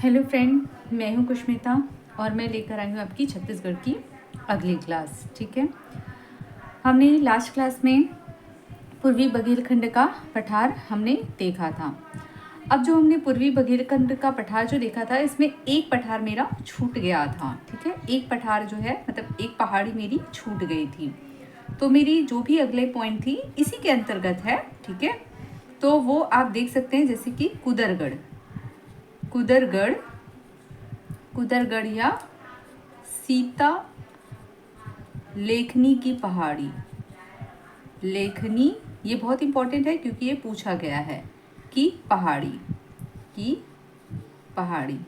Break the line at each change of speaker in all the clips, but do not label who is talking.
Hello friend, मैं हूं कुष्मिता और मैं लेकर आई हूं आपकी छत्तीसगढ़ की अगली क्लास। ठीक है, हमने लास्ट क्लास में पूर्वी बघेलखंड का पठार हमने देखा था। अब जो हमने पूर्वी बघेलखंड का पठार जो देखा था, इसमें एक पठार मेरा छूट गया था। ठीक है, एक पठार जो है मतलब एक पहाड़ी मेरी छूट गई थी, तो मेरी जो भी अगले पॉइंट थी इसी के अंतर्गत है। ठीक है, तो वो आप देख सकते हैं, जैसे कि कुदरगढ़, कुदरगढ़ कुदरगढ़ या सीता लेखनी की पहाड़ी। लेखनी ये बहुत इंपॉर्टेंट है क्योंकि ये पूछा गया है कि पहाड़ी की पहाड़ी।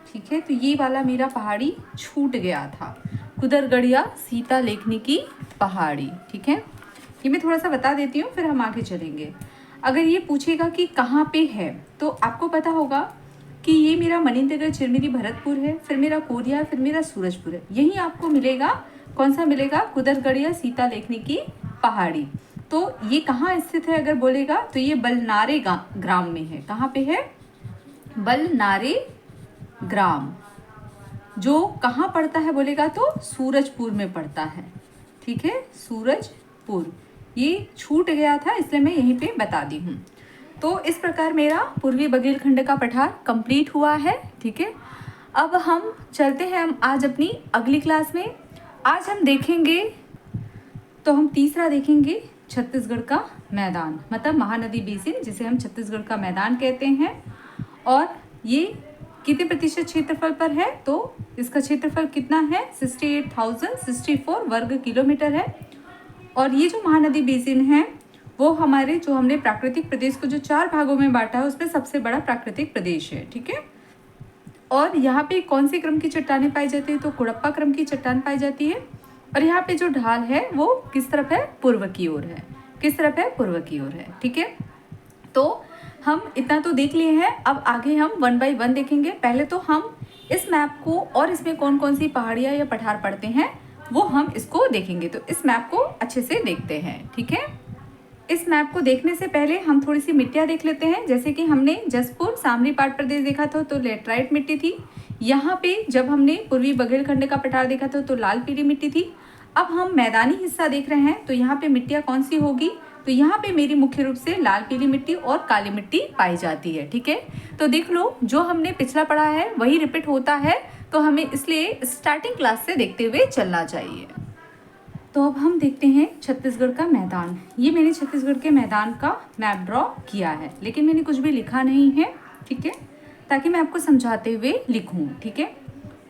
ठीक है, तो ये वाला मेरा पहाड़ी छूट गया था, कुदरगढ़ या सीता लेखनी की पहाड़ी। ठीक है, ये मैं थोड़ा सा बता देती हूँ, फिर हम आगे चलेंगे। अगर ये पूछेगा कि कहाँ पे है, तो आपको पता होगा कि ये मेरा मनिंदरगढ़, चिरमिरी, भरतपुर है, फिर मेरा कोरिया, फिर मेरा सूरजपुर है। यही आपको मिलेगा, कौन सा मिलेगा? कुदरगढ़ या सीता लेखनी की पहाड़ी। तो ये कहाँ स्थित है अगर बोलेगा, तो ये बलनारे ग्राम में है। कहाँ पे है? बलनारे ग्राम। जो कहाँ पड़ता है बोलेगा तो सूरजपुर में पड़ता है। ठीक है, सूरजपुर। ये छूट गया था इसलिए मैं यहीं पे बता दी हूँ। तो इस प्रकार मेरा पूर्वी बघेलखंड का पठार कंप्लीट हुआ है। ठीक है, अब हम चलते हैं हम आज अपनी अगली क्लास में। आज हम देखेंगे, तो हम तीसरा देखेंगे छत्तीसगढ़ का मैदान, मतलब महानदी बेसिन, जिसे हम छत्तीसगढ़ का मैदान कहते हैं। और ये कितने प्रतिशत क्षेत्रफल पर है? तो इसका क्षेत्रफल कितना है? 68,064 वर्ग किलोमीटर है। और ये जो महानदी बेसिन है वो हमारे, जो हमने प्राकृतिक प्रदेश को जो 4 भागों में बांटा है, उसमें सबसे बड़ा प्राकृतिक प्रदेश है। ठीक है, और यहाँ पे कौन से क्रम की चट्टानें पाई जाती है? तो कुड़प्पा क्रम की चट्टान पाई जाती है। और यहाँ पे जो ढाल है वो किस तरफ है? पूर्व की ओर है। किस तरफ है? पूर्व की ओर है। ठीक है, तो हम इतना तो देख लिए हैं। अब आगे हम 1 बाय 1 देखेंगे। पहले तो हम इस मैप को और इसमें कौन कौन सी पहाड़ियाँ या पठार पड़ते हैं वो हम इसको देखेंगे। तो इस मैप को अच्छे से देखते हैं। ठीक है, इस मैप को देखने से पहले हम थोड़ी सी मिट्टियाँ देख लेते हैं। जैसे कि हमने जसपुर सामरी पाट प्रदेश देखा था तो लेटराइट मिट्टी थी। यहाँ पे जब हमने पूर्वी बघेलखंड का पठार देखा था तो लाल पीली मिट्टी थी। अब हम मैदानी हिस्सा देख रहे हैं, तो यहाँ पे मिट्टियाँ कौन सी होगी? तो यहाँ पे मेरी मुख्य रूप से लाल पीली मिट्टी और काली मिट्टी पाई जाती है। ठीक है, तो देख लो, जो हमने पिछला पढ़ा है वही रिपीट होता है, तो हमें इसलिए स्टार्टिंग क्लास से देखते हुए चलना चाहिए। तो अब हम देखते हैं छत्तीसगढ़ का मैदान। ये मैंने छत्तीसगढ़ के मैदान का मैप ड्रॉ किया है, लेकिन मैंने कुछ भी लिखा नहीं है। ठीक है, ताकि मैं आपको समझाते हुए लिखूं। ठीक है,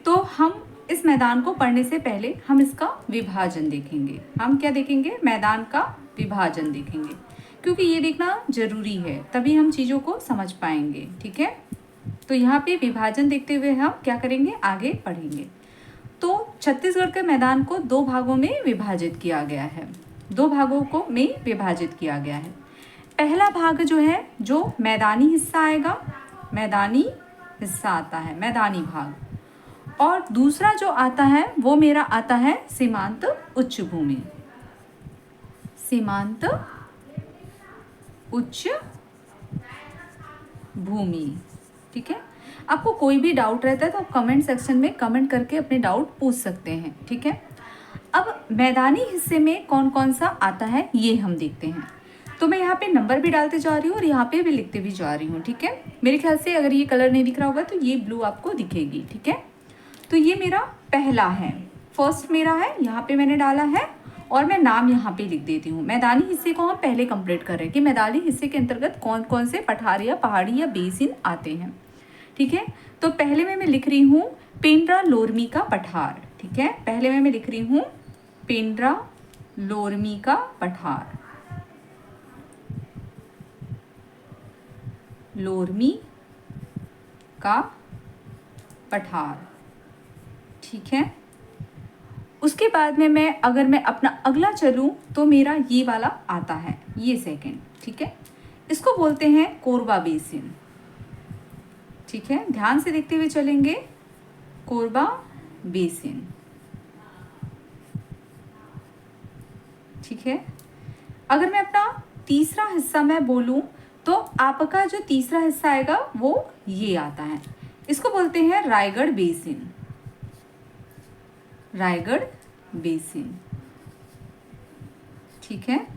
तो हम इस मैदान को पढ़ने से पहले हम इसका विभाजन देखेंगे। हम क्या देखेंगे? मैदान का विभाजन देखेंगे, क्योंकि ये देखना जरूरी है, तभी हम चीज़ों को समझ पाएंगे। ठीक है, तो यहाँ पे विभाजन देखते हुए हम क्या करेंगे, आगे पढ़ेंगे। तो छत्तीसगढ़ के मैदान को 2 भागों में विभाजित किया गया है। 2 भागों को में विभाजित किया गया है। पहला भाग जो है, जो मैदानी हिस्सा आएगा, मैदानी हिस्सा आता है, मैदानी भाग। और दूसरा जो आता है वो मेरा आता है सीमांत उच्च भूमि, सीमांत उच्च भूमि। ठीक है, आपको कोई भी डाउट रहता है तो आप कमेंट सेक्शन में कमेंट करके अपने डाउट पूछ सकते हैं। ठीक है, अब मैदानी हिस्से में कौन कौन सा आता है ये हम देखते हैं। तो मैं यहाँ पे नंबर भी डालते जा रही हूँ और यहाँ पे भी लिखते भी जा रही हूँ। ठीक है, मेरे ख्याल से अगर ये कलर नहीं दिख रहा होगा तो ये ब्लू आपको दिखेगी। ठीक है, तो ये मेरा पहला है, फर्स्ट मेरा है, यहाँ पे मैंने डाला है और मैं नाम यहाँ पे लिख देती हूँ। मैदानी हिस्से को हम पहले कंप्लीट कर रहे हैं कि मैदानी हिस्से के अंतर्गत कौन कौन से पठार या पहाड़ी या बेसिन आते हैं। ठीक है, तो पहले में मैं लिख रही हूँ पेंड्रा लोरमी का पठार। ठीक है, पहले में मैं लिख रही हूँ पेंड्रा लोरमी का पठार, लोरमी का पठार। ठीक है, उसके बाद में मैं अगर मैं अपना अगला चलूँ तो मेरा ये वाला आता है, ये सेकंड। ठीक है, इसको बोलते हैं कोरबा बेसिन। ठीक है, ध्यान से देखते हुए चलेंगे, कोरबा बेसिन। ठीक है, अगर मैं अपना तीसरा हिस्सा मैं बोलूं तो आपका जो तीसरा हिस्सा आएगा वो ये आता है, इसको बोलते हैं रायगढ़ बेसिन। रायगढ़ बेसिन, ठीक है।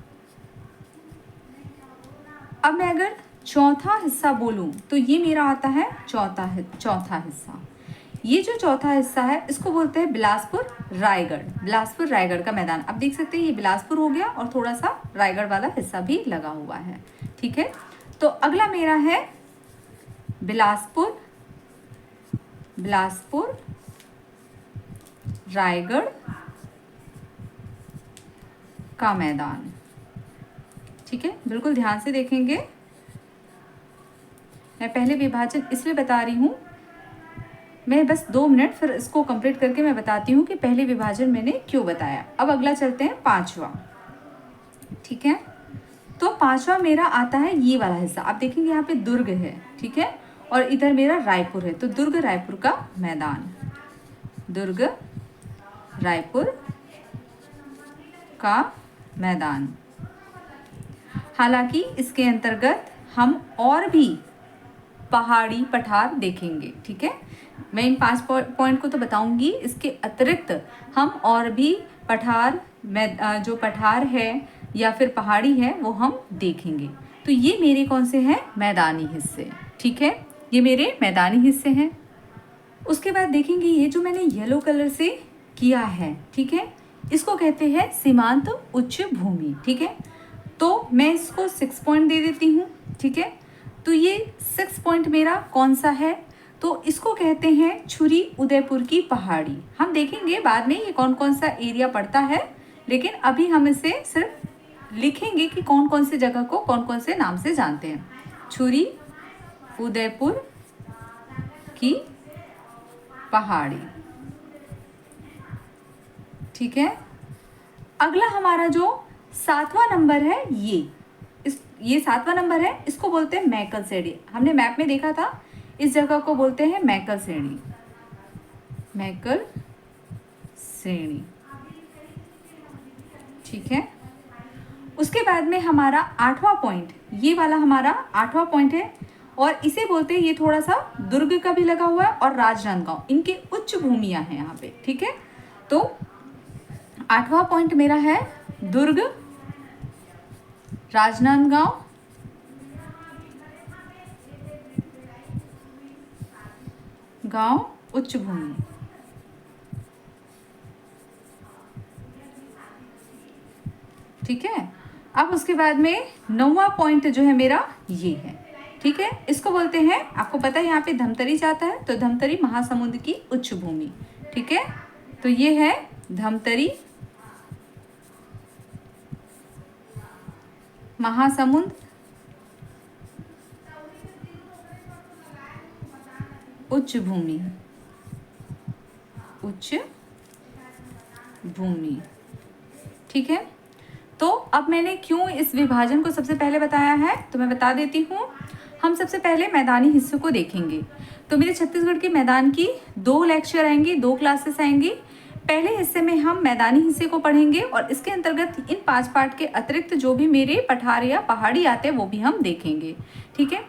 अब मैं अगर चौथा हिस्सा बोलूं तो ये मेरा आता है चौथा हिस्सा। ये जो चौथा हिस्सा है इसको बोलते हैं बिलासपुर रायगढ़। बिलासपुर रायगढ़ का मैदान, अब देख सकते हैं ये बिलासपुर हो गया और थोड़ा सा रायगढ़ वाला हिस्सा भी लगा हुआ है, ठीक है। तो अगला मेरा है बिलासपुर रायगढ़ का मैदान, ठीक है। बिल्कुल ध्यान से देखेंगे, मैं पहले विभाजन इसलिए बता रही हूँ, मैं बस 2 मिनट फिर इसको कंप्लीट करके मैं बताती हूँ कि पहले विभाजन मैंने क्यों बताया। अब अगला चलते हैं 5वां, ठीक है। तो 5वां मेरा आता है ये वाला हिस्सा। आप देखेंगे यहाँ पे दुर्ग है, ठीक है, और इधर मेरा रायपुर है, तो दुर्ग रायपुर का मैदान, दुर्ग रायपुर का मैदान। हालांकि इसके अंतर्गत हम और भी पहाड़ी पठार देखेंगे, ठीक है। मैं इन 5 पॉइंट को तो बताऊंगी, इसके अतिरिक्त हम और भी पठार में जो पठार है या फिर पहाड़ी है वो हम देखेंगे। तो ये मेरे कौन से हैं? मैदानी हिस्से, ठीक है, ये मेरे मैदानी हिस्से हैं। उसके बाद देखेंगे ये जो मैंने येलो कलर से किया है, ठीक है, इसको कहते हैं सीमांत उच्च भूमि, ठीक है। तो मैं इसको 6 पॉइंट दे देती हूँ, ठीक है। तो ये 6 पॉइंट मेरा कौन सा है? तो इसको कहते हैं छुरी उदयपुर की पहाड़ी। हम देखेंगे बाद में ये कौन कौन सा एरिया पड़ता है, लेकिन अभी हम इसे सिर्फ लिखेंगे कि कौन कौन से जगह को कौन कौन से नाम से जानते हैं। छुरी उदयपुर की पहाड़ी, ठीक है। अगला हमारा जो 7वां नंबर है, ये 7वां नंबर है, इसको बोलते हैं मैकल श्रेणी। हमने मैप में देखा था, इस जगह को बोलते हैं मैकल श्रेणी, मैकल श्रेणी, ठीक है। उसके बाद में हमारा 8वां पॉइंट, ये वाला हमारा 8वां पॉइंट है और इसे बोलते हैं, ये थोड़ा सा दुर्ग का भी लगा हुआ है और राजनांदगांव, इनके उच्च भूमियां हैं यहाँ पे, ठीक है। तो 8वां पॉइंट मेरा है दुर्ग, राजनांदगांव, उच्च भूमि, ठीक है। अब उसके बाद में 9वां पॉइंट जो है मेरा ये है, ठीक है। इसको बोलते हैं, आपको पता है यहाँ पे धमतरी जाता है, तो धमतरी महासमुंद की उच्च भूमि, ठीक है। तो ये है धमतरी महासमुंद उच्च भूमि, ठीक है। तो अब मैंने क्यों इस विभाजन को सबसे पहले बताया है तो मैं बता देती हूँ। हम सबसे पहले मैदानी हिस्सों को देखेंगे। तो मेरे छत्तीसगढ़ के मैदान की 2 लेक्चर आएंगे, 2 क्लासेस आएंगी। पहले हिस्से में हम मैदानी हिस्से को पढ़ेंगे और इसके अंतर्गत इन 5 पार्ट के अतिरिक्त जो भी मेरे पठार या पहाड़ी आते हैं वो भी हम देखेंगे, ठीक है।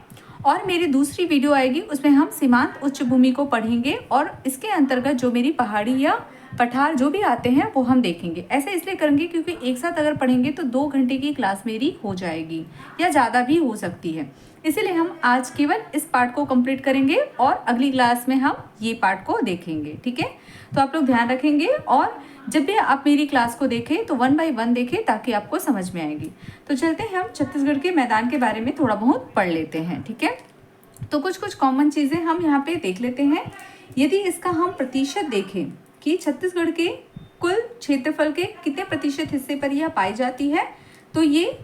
और मेरी दूसरी वीडियो आएगी, उसमें हम सीमांत उच्च भूमि को पढ़ेंगे और इसके अंतर्गत जो मेरी पहाड़ी या पठार जो भी आते हैं वो हम देखेंगे। ऐसे इसलिए करेंगे क्योंकि एक साथ अगर पढ़ेंगे तो 2 घंटे की क्लास मेरी हो जाएगी या ज़्यादा भी हो सकती है। इसीलिए हम आज केवल इस पार्ट को कंप्लीट करेंगे और अगली क्लास में हम ये पार्ट को देखेंगे, ठीक है। तो आप लोग ध्यान रखेंगे और जब भी आप मेरी क्लास को देखें तो 1 बाय 1 देखें ताकि आपको समझ में आएगी। तो चलते हैं, हम छत्तीसगढ़ के मैदान के बारे में थोड़ा बहुत पढ़ लेते हैं, ठीक है। तो कुछ कॉमन चीज़ें हम यहाँ पे देख लेते हैं। यदि इसका हम प्रतिशत देखें कि छत्तीसगढ़ के कुल क्षेत्रफल के कितने प्रतिशत हिस्से पर यह पाई जाती है, तो ये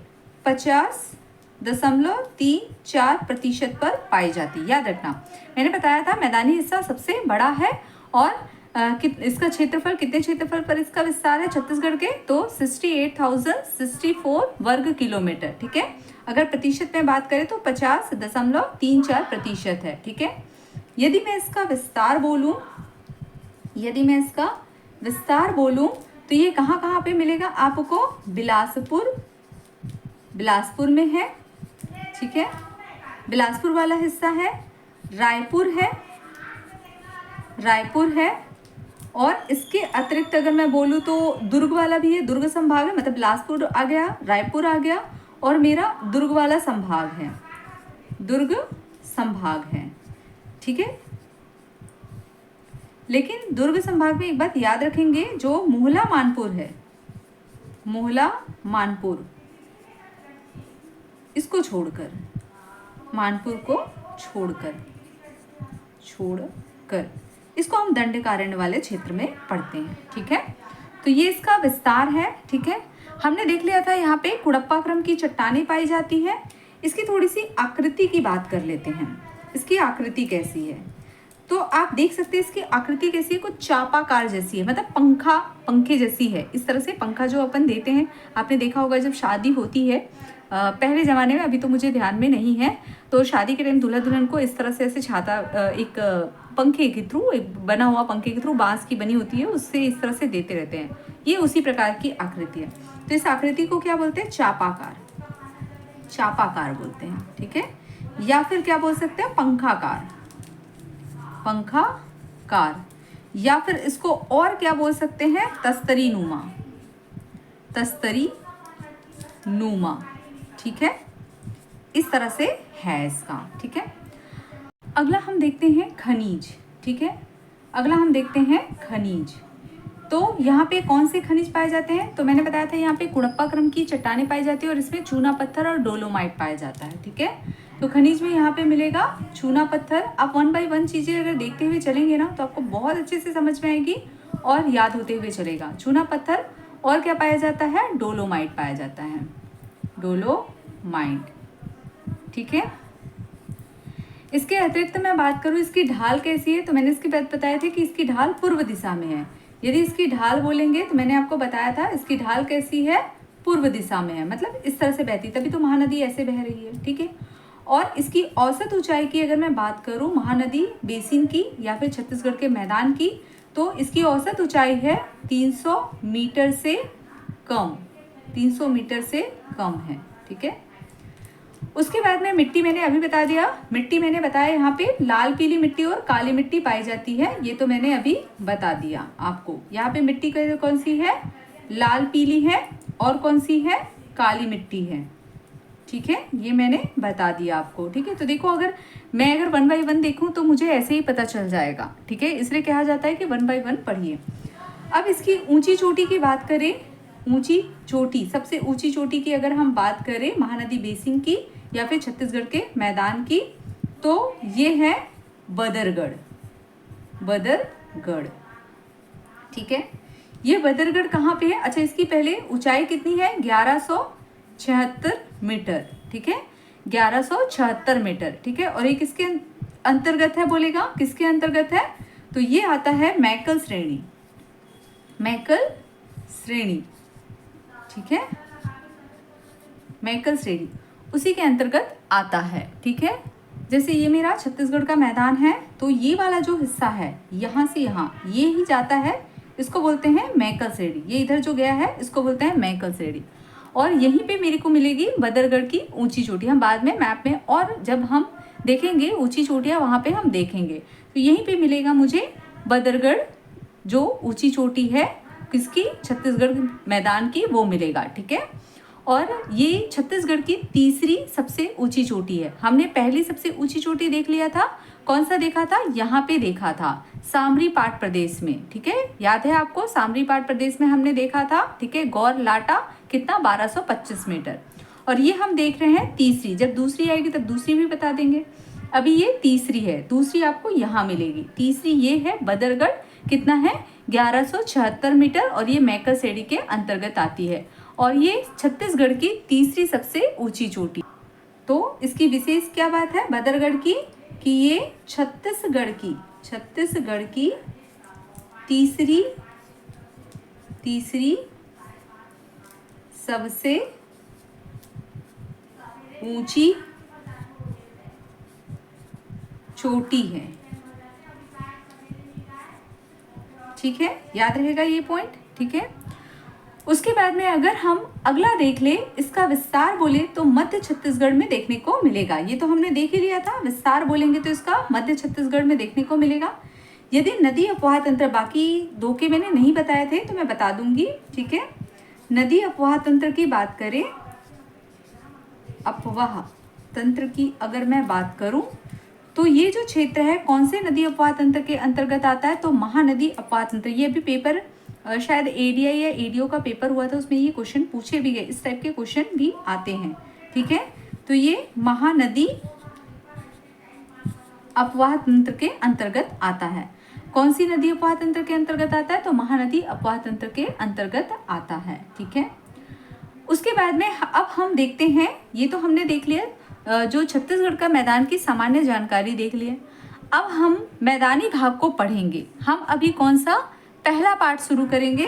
50.34% पर पाई जाती है। याद रखना, मैंने बताया था मैदानी हिस्सा सबसे बड़ा है और इसका क्षेत्रफल, कितने क्षेत्रफल पर इसका विस्तार है छत्तीसगढ़ के, तो 68,064 वर्ग किलोमीटर, ठीक है। अगर प्रतिशत में बात करें तो 50.34% है, ठीक है। यदि मैं इसका विस्तार बोलूं तो ये कहाँ पे मिलेगा आपको? बिलासपुर में है, ठीक है। बिलासपुर वाला हिस्सा है, रायपुर है, रायपुर है, और इसके अतिरिक्त अगर मैं बोलूँ तो दुर्ग वाला भी है, दुर्ग संभाग है, मतलब बिलासपुर आ गया, रायपुर आ गया, और मेरा दुर्ग वाला संभाग है, दुर्ग संभाग है, ठीक है। लेकिन दुर्ग संभाग में एक बात याद रखेंगे, जो मोहला मानपुर है, मोहला मानपुर, इसको छोड़कर, मानपुर को छोड़कर इसको हम दंडकारण्य वाले क्षेत्र में पढ़ते हैं, ठीक है। तो ये इसका विस्तार है, ठीक है। हमने देख लिया था यहाँ पे कुड़प्पा क्रम की चट्टानें पाई जाती है। इसकी थोड़ी सी आकृति की बात कर लेते हैं, इसकी आकृति कैसी है। तो आप देख सकते हैं इसकी आकृति कैसी है, कुछ चापाकार जैसी है, मतलब पंखे जैसी है। इस तरह से पंखा जो अपन देते हैं, आपने देखा होगा जब शादी होती है पहले ज़माने में, अभी तो मुझे ध्यान में नहीं है, तो शादी के टाइम दूल्हा दुल्हन को इस तरह से ऐसे छाता एक पंखे के थ्रू, एक बना हुआ पंखे के थ्रू, बांस की बनी होती है, उससे इस तरह से देते रहते हैं। ये उसी प्रकार की आकृति है। तो इस आकृति को क्या बोलते हैं, चापाकार, चापाकार बोलते हैं, ठीक है। या फिर क्या बोल सकते हैं, पंखाकार, पंखाकार, या फिर इसको और क्या बोल सकते हैं, तस्तरी नुमा, तस्तरी नुमा, ठीक है। इस तरह से है इसका, ठीक है। अगला हम देखते हैं खनिज, ठीक है। अगला हम देखते हैं खनिज। तो यहाँ पे कौन से खनिज पाए जाते हैं, तो मैंने बताया था यहाँ पे कुड़प्पा क्रम की चट्टानें पाई जाती है, और इसमें चूना पत्थर और डोलोमाइट पाया जाता है, ठीक है। तो खनिज में यहाँ पे मिलेगा चूना पत्थर। आप 1 बाय 1 चीज़ें अगर देखते हुए चलेंगे ना, तो आपको बहुत अच्छे से समझ में आएगी और याद होते हुए चलेगा। चूना पत्थर, और क्या पाया जाता है, डोलोमाइट पाया जाता है, डोलोमाइट, ठीक है। इसके अतिरिक्त मैं बात करूँ इसकी ढाल कैसी है, तो मैंने इसकी बात बताया था कि इसकी ढाल पूर्व दिशा में है। यदि इसकी ढाल बोलेंगे तो मैंने आपको बताया था इसकी ढाल कैसी है, पूर्व दिशा में है, मतलब इस तरह से बहती, तभी तो महानदी ऐसे बह रही है, ठीक है। और इसकी औसत ऊंचाई की अगर मैं बात करूँ महानदी बेसिन की या फिर छत्तीसगढ़ के मैदान की, तो इसकी औसत ऊंचाई है 300 मीटर से कम, 300 मीटर से कम है, ठीक है। उसके बाद में मिट्टी मैंने अभी बता दिया, मिट्टी मैंने बताया यहाँ पे लाल पीली मिट्टी और काली मिट्टी पाई जाती है, ये तो मैंने अभी बता दिया आपको। यहाँ पे मिट्टी कौन सी है, लाल पीली है, और कौन सी है, काली मिट्टी है, ठीक है। ये मैंने बता दिया आपको, ठीक है। तो देखो अगर मैं 1 बाय 1 देखूँ तो मुझे ऐसे ही पता चल जाएगा, ठीक है। इसलिए कहा जाता है कि 1 बाय 1 पढ़िए। अब इसकी ऊंची चोटी की बात करें, ऊंची चोटी, सबसे ऊंची चोटी की अगर हम बात करें महानदी बेसिन की या फिर छत्तीसगढ़ के मैदान की, तो ये है बदरगढ़, बदरगढ़, ठीक है। ये बदरगढ़ कहाँ पे है, अच्छा इसकी पहले ऊंचाई कितनी है, 1176 मीटर, ठीक है, 1176 मीटर, ठीक है। और ये किसके अंतर्गत है बोलेगा, किसके अंतर्गत है, तो ये आता है मैकल श्रेणी, मैकल श्रेणी, ठीक है, मैकल श्रेणी उसी के अंतर्गत आता है, ठीक है। जैसे ये मेरा छत्तीसगढ़ का मैदान है, तो ये वाला जो हिस्सा है यहाँ से यहाँ ये ही जाता है, इसको बोलते हैं मैकल श्रेणी। ये इधर जो गया है इसको बोलते हैं मैकल श्रेणी। और यहीं पे मेरे को मिलेगी बदरगढ़ की ऊंची चोटी। हम बाद में मैप में और जब हम देखेंगे ऊंची चोटियाँ वहाँ पे हम देखेंगे, तो यहीं पे मिलेगा मुझे बदरगढ़, जो ऊंची चोटी है किसकी, छत्तीसगढ़ मैदान की, वो मिलेगा, ठीक है। और ये छत्तीसगढ़ की तीसरी सबसे ऊंची चोटी है। हमने पहली सबसे ऊंची चोटी देख लिया था, कौन सा देखा था, यहाँ पे देखा था सामरी पाट प्रदेश में, ठीक है, याद है आपको, सामरी पाट प्रदेश में हमने देखा था, ठीक है। गौर लाटा कितना, 1225 मीटर। और ये हम देख रहे हैं तीसरी, जब दूसरी आएगी तब दूसरी भी बता देंगे। अभी ये तीसरी है, दूसरी आपको यहाँ मिलेगी, तीसरी ये है बदरगढ़, कितना है, 1176 मीटर, और ये मैकल श्रेणी के अंतर्गत आती है। और ये छत्तीसगढ़ की तीसरी सबसे ऊंची चोटी। तो इसकी विशेष क्या बात है बदरगढ़ की, कि ये छत्तीसगढ़ की तीसरी सबसे ऊंची चोटी है, ठीक है, याद रहेगा ये पॉइंट, ठीक है। उसके बाद में अगर हम अगला देख ले, इसका विस्तार बोले तो मध्य छत्तीसगढ़ में देखने को मिलेगा। ये तो हमने देख ही लिया था, विस्तार बोलेंगे तो इसका मध्य छत्तीसगढ़ में देखने को मिलेगा। यदि नदी अपवाह तंत्र, बाकी दो के मैंने नहीं बताए थे तो मैं बता दूंगी, ठीक है। नदी अपवाह तंत्र की बात करें, अपवाह तंत्र की अगर मैं बात करूं तो ये जो क्षेत्र है कौन से नदी अपवाह तंत्र के अंतर्गत आता है, तो महानदी अपवाह तंत्र। ये अभी पेपर शायद एडीआई या एडीओ का पेपर हुआ था, उसमें ये क्वेश्चन पूछे भी गए, इस टाइप के क्वेश्चन भी आते हैं, ठीक है। तो ये महानदी अपवाह तंत्र के अंतर्गत आता है। कौन सी नदी अपवाह तंत्र के अंतर्गत आता है, तो महानदी अपवाह तंत्र के अंतर्गत आता है, ठीक है। उसके बाद में अब हम देखते हैं, ये तो हमने देख लिया जो छत्तीसगढ़ का मैदान की सामान्य जानकारी देख लिया। अब हम मैदानी भाग को पढ़ेंगे। हम अभी कौन सा पहला पार्ट शुरू करेंगे,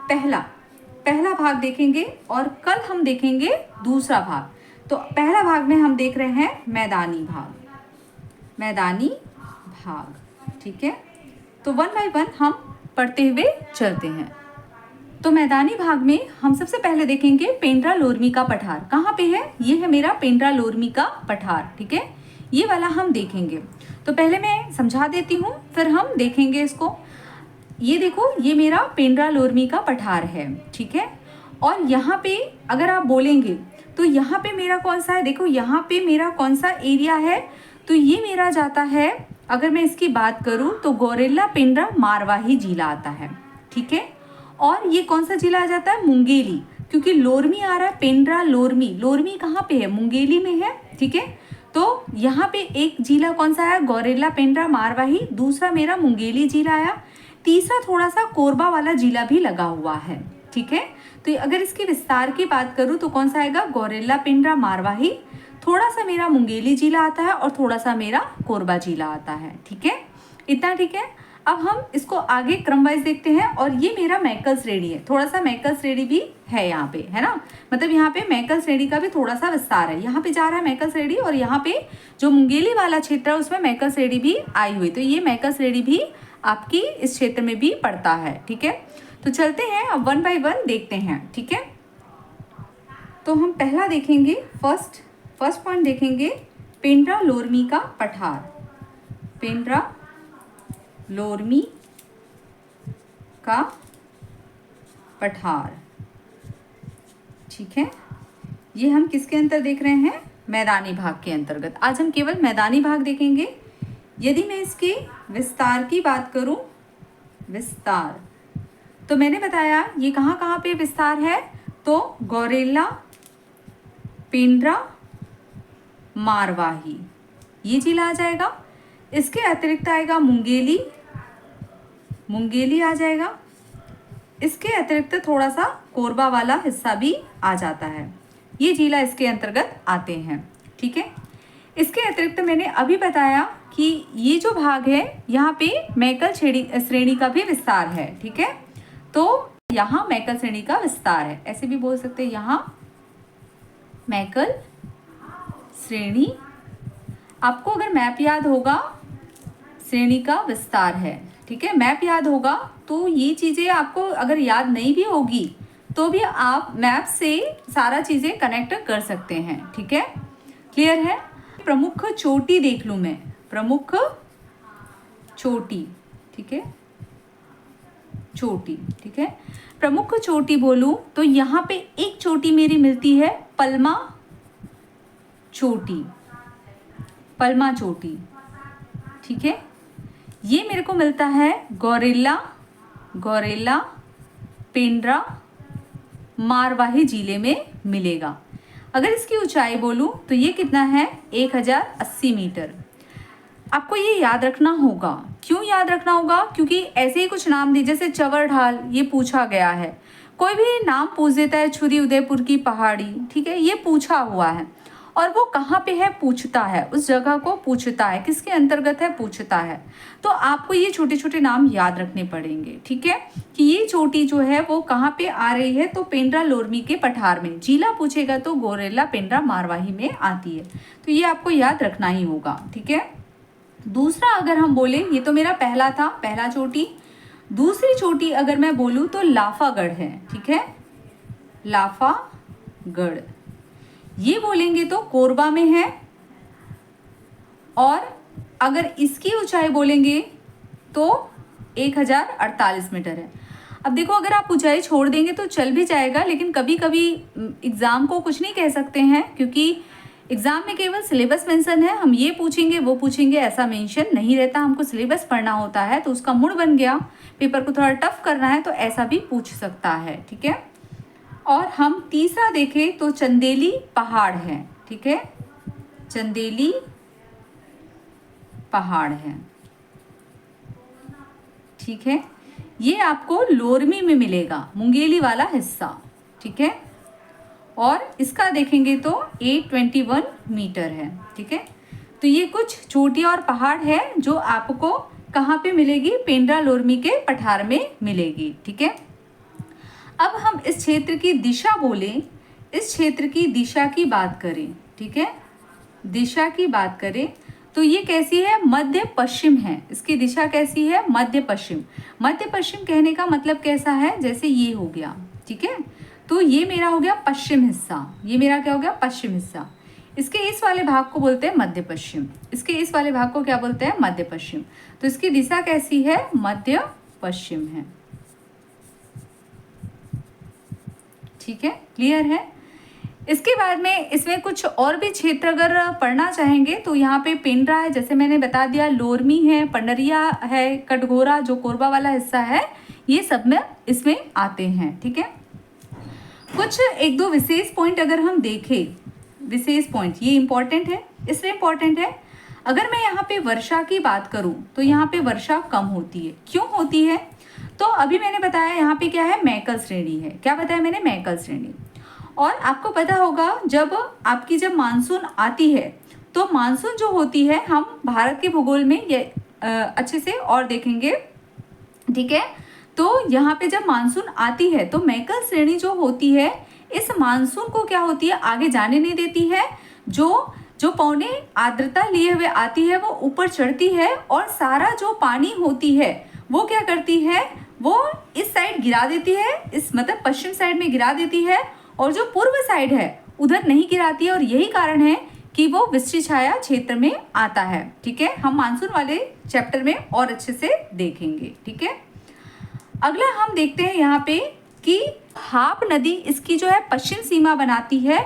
पहला भाग देखेंगे और कल हम देखेंगे दूसरा भाग। तो पहला भाग में हम देख रहे हैं मैदानी भाग, ठीक है। तो वन बाय वन हम पढ़ते हुए चलते हैं। तो मैदानी भाग में हम सबसे पहले देखेंगे पेंड्रा लोरमी का पठार। कहाँ पे है, ये है मेरा पेंड्रा लोरमी का पठार, ठीक है। ये वाला हम देखेंगे। तो पहले मैं समझा देती हूँ, फिर हम देखेंगे इसको। ये देखो, ये मेरा पेंड्रा लोरमी का पठार है, ठीक है। और यहाँ पे अगर आप बोलेंगे तो यहाँ पे मेरा कौन सा है, देखो यहाँ पे मेरा कौन सा एरिया है, तो ये मेरा जाता है, अगर मैं इसकी बात करूँ तो गौरेला पेंड्रा मारवाही जिला आता है, ठीक है। और ये कौन सा जिला आ जाता है, मुंगेली, क्योंकि लोरमी आ रहा है, पेंड्रा लोरमी कहाँ पे है, मुंगेली में है, ठीक है। तो यहाँ पे एक जिला कौन सा है, गौरेला पेंड्रा मारवाही, दूसरा मेरा मुंगेली जिला आया, तीसरा थोड़ा सा कोरबा वाला जिला भी लगा हुआ है, ठीक है। तो अगर इसके विस्तार की बात करूँ तो कौन सा आएगा, गौरेला पेंड्रा मारवाही, थोड़ा सा मेरा मुंगेली जिला आता है और थोड़ा सा मेरा कोरबा जिला आता है, ठीक है। इतना ठीक है। अब हम इसको आगे क्रम वाइज देखते हैं। और ये मेरा मैकल श्रेणी है, थोड़ा सा मैकल श्रेणी भी है यहाँ पे, है ना। मतलब यहाँ पे मैकल श्रेणी का भी थोड़ा सा विस्तार है, यहाँ पे जा रहा है मैकल श्रेणी, और यहाँ पे जो मुंगेली वाला क्षेत्र है उसमें मैकल श्रेणी भी आई हुई। तो ये मैकल श्रेणी भी आपकी इस क्षेत्र में भी पड़ता है, ठीक है। तो चलते हैं, अब वन बाय वन देखते हैं, ठीक है। तो हम पहला देखेंगे, फर्स्ट पॉइंट देखेंगे, पेंड्रा लोरमी का पठार, पेंड्रा लोरमी का पठार, ठीक है। ये हम किसके अंतर देख रहे हैं, मैदानी भाग के अंतर्गत। आज हम केवल मैदानी भाग देखेंगे। यदि मैं इसके विस्तार की बात करूं, विस्तार, तो मैंने बताया ये कहाँ पे विस्तार है, तो गौरेला पेंड्रा मारवाही ये जिला आ जाएगा। इसके अतिरिक्त आएगा मुंगेली आ जाएगा। इसके अतिरिक्त थोड़ा सा कोरबा वाला हिस्सा भी आ जाता है, ये जिला इसके अंतर्गत आते हैं, ठीक है। इसके अतिरिक्त मैंने अभी बताया कि ये जो भाग है यहाँ पे मैकल श्रेणी का भी विस्तार है, ठीक है। तो यहाँ मैकल श्रेणी का विस्तार है, ऐसे भी बोल सकते हैं, यहाँ मैकल श्रेणी, आपको अगर मैप याद होगा श्रेणी का विस्तार है, ठीक है। मैप याद होगा तो ये चीज़ें आपको अगर याद नहीं भी होगी तो भी आप मैप से सारा चीज़ें कनेक्ट कर सकते हैं, ठीक है। क्लियर है। प्रमुख चोटी देख लूँ मैं, प्रमुख चोटी, ठीक है, चोटी, ठीक है। प्रमुख चोटी बोलूँ तो यहाँ पे एक चोटी मेरी मिलती है, पलमा चोटी, ठीक है। ये मेरे को मिलता है गौरेला पेंड्रा मारवाही जिले में मिलेगा। अगर इसकी ऊंचाई बोलूं तो ये कितना है, 1080 मीटर। आपको ये याद रखना होगा। क्यों याद रखना होगा, क्योंकि ऐसे ही कुछ नाम दिए, जैसे चवर ढाल ये पूछा गया है, कोई भी नाम पूछ देता है, छुरी उदयपुर की पहाड़ी, ठीक है, ये पूछा हुआ है, और वो कहाँ पे है पूछता है, उस जगह को पूछता है, किसके अंतर्गत है पूछता है। तो आपको ये छोटे छोटे नाम याद रखने पड़ेंगे, ठीक है, कि ये चोटी जो है वो कहाँ पे आ रही है, तो पेंड्रा लोरमी के पठार में। जिला पूछेगा तो गौरेला पेंड्रा मारवाही में आती है, तो ये आपको याद रखना ही होगा, ठीक है। दूसरा अगर हम बोले, ये तो मेरा पहला था, पहला चोटी। दूसरी चोटी अगर मैं बोलूँ तो लाफागढ़ है, ठीक है, लाफागढ़। ये बोलेंगे तो कोरबा में है, और अगर इसकी ऊंचाई बोलेंगे तो 1048 मीटर है। अब देखो, अगर आप ऊंचाई छोड़ देंगे तो चल भी जाएगा, लेकिन कभी कभी एग्ज़ाम को कुछ नहीं कह सकते हैं, क्योंकि एग्ज़ाम में केवल सिलेबस मेंशन है। हम ये पूछेंगे वो पूछेंगे ऐसा मेंशन नहीं रहता, हमको सिलेबस पढ़ना होता है। तो उसका मूड बन गया, पेपर को थोड़ा टफ करना है तो ऐसा भी पूछ सकता है, ठीक है। और हम तीसरा देखें तो चंदेली पहाड़ है, ठीक है, चंदेली पहाड़ है, ठीक है। ये आपको लोरमी में मिलेगा, मुंगेली वाला हिस्सा, ठीक है। और इसका देखेंगे तो 821 मीटर है, ठीक है। तो ये कुछ चोटियाँ और पहाड़ है जो आपको कहाँ पे मिलेगी, पेंड्रा लोरमी के पठार में मिलेगी, ठीक है। अब हम इस क्षेत्र की दिशा बोलें, इस क्षेत्र की दिशा की बात करें, ठीक है, दिशा की बात करें तो ये कैसी है, मध्य पश्चिम है। इसकी दिशा कैसी है, मध्य पश्चिम। मध्य पश्चिम कहने का मतलब कैसा है, जैसे ये हो गया, ठीक है। तो ये मेरा हो गया पश्चिम हिस्सा, ये मेरा क्या हो गया, पश्चिम हिस्सा। इसके इस वाले भाग को बोलते हैं मध्य पश्चिम, इसके इस वाले भाग को क्या बोलते हैं, मध्य पश्चिम। तो इसकी दिशा कैसी है, मध्य पश्चिम है, ठीक है, क्लियर है। इसके बाद में इसमें कुछ और भी क्षेत्र अगर पढ़ना चाहेंगे तो यहाँ पे पेंड्रा है, जैसे मैंने बता दिया, लोरमी है, पंडरिया है, कटघोरा जो कोरबा वाला हिस्सा है, ये सब में इसमें आते हैं, ठीक है। कुछ एक दो विशेष पॉइंट अगर हम देखें, विशेष पॉइंट ये इंपॉर्टेंट है, इसलिए इंपॉर्टेंट है। अगर मैं यहाँ पे वर्षा की बात करूँ तो यहाँ पे वर्षा कम होती है, क्यों होती है, तो अभी मैंने बताया यहाँ पे क्या है, मैकल श्रेणी है। क्या बताया मैंने, मैकल श्रेणी। और आपको पता होगा जब मानसून आती है तो मानसून जो होती है, हम भारत के भूगोल में ये अच्छे से और देखेंगे, ठीक है। तो यहाँ पे जब मानसून आती है तो मैकल श्रेणी जो होती है, इस मानसून को क्या होती है, आगे जाने नहीं देती है। जो पौने आर्द्रता लिए हुए आती है वो ऊपर चढ़ती है, और सारा जो पानी होती है वो क्या करती है, वो इस साइड गिरा देती है, इस मतलब पश्चिम साइड में गिरा देती है, और जो पूर्व साइड है उधर नहीं गिराती है। और यही कारण है कि वो वृष्टि छाया क्षेत्र में आता है, ठीक है। हम मानसून वाले चैप्टर में और अच्छे से देखेंगे, ठीक है। अगला हम देखते हैं यहाँ पे कि हाप नदी इसकी जो है पश्चिम सीमा बनाती है,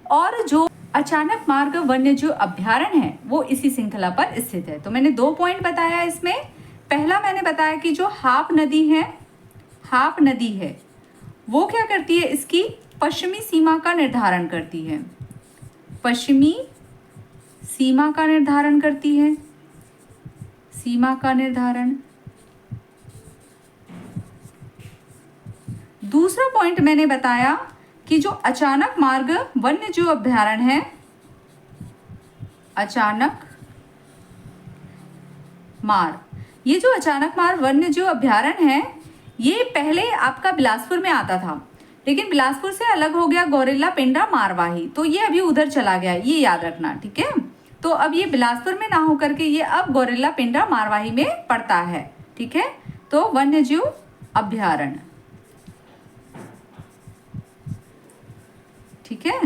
और जो अचानक मार्ग वन्यजीव अभ्यारण्य है वो इसी श्रृंखला पर स्थित है। तो मैंने 2 पॉइंट बताया इसमें। पहला मैंने बताया कि जो हाप नदी है, हाप नदी है वो क्या करती है, इसकी पश्चिमी सीमा का निर्धारण करती है, पश्चिमी सीमा का निर्धारण करती है, सीमा का निर्धारण। दूसरा पॉइंट मैंने बताया कि जो अचानक मार्ग वन्यजीव अभ्यारण्य है, अचानक मार्ग, ये जो अचानक मार्ग वन्यजीव अभ्यारण्य है, ये पहले आपका बिलासपुर में आता था, लेकिन बिलासपुर से अलग हो गया गौरेला पेंड्रा मारवाही, तो ये अभी उधर चला गया, ये याद रखना, ठीक है। तो अब ये बिलासपुर में ना हो करके ये अब गौरेला पेंड्रा मारवाही में पड़ता है, ठीक है। तो वन्यजीव अभ्यारण्य, ठीक है।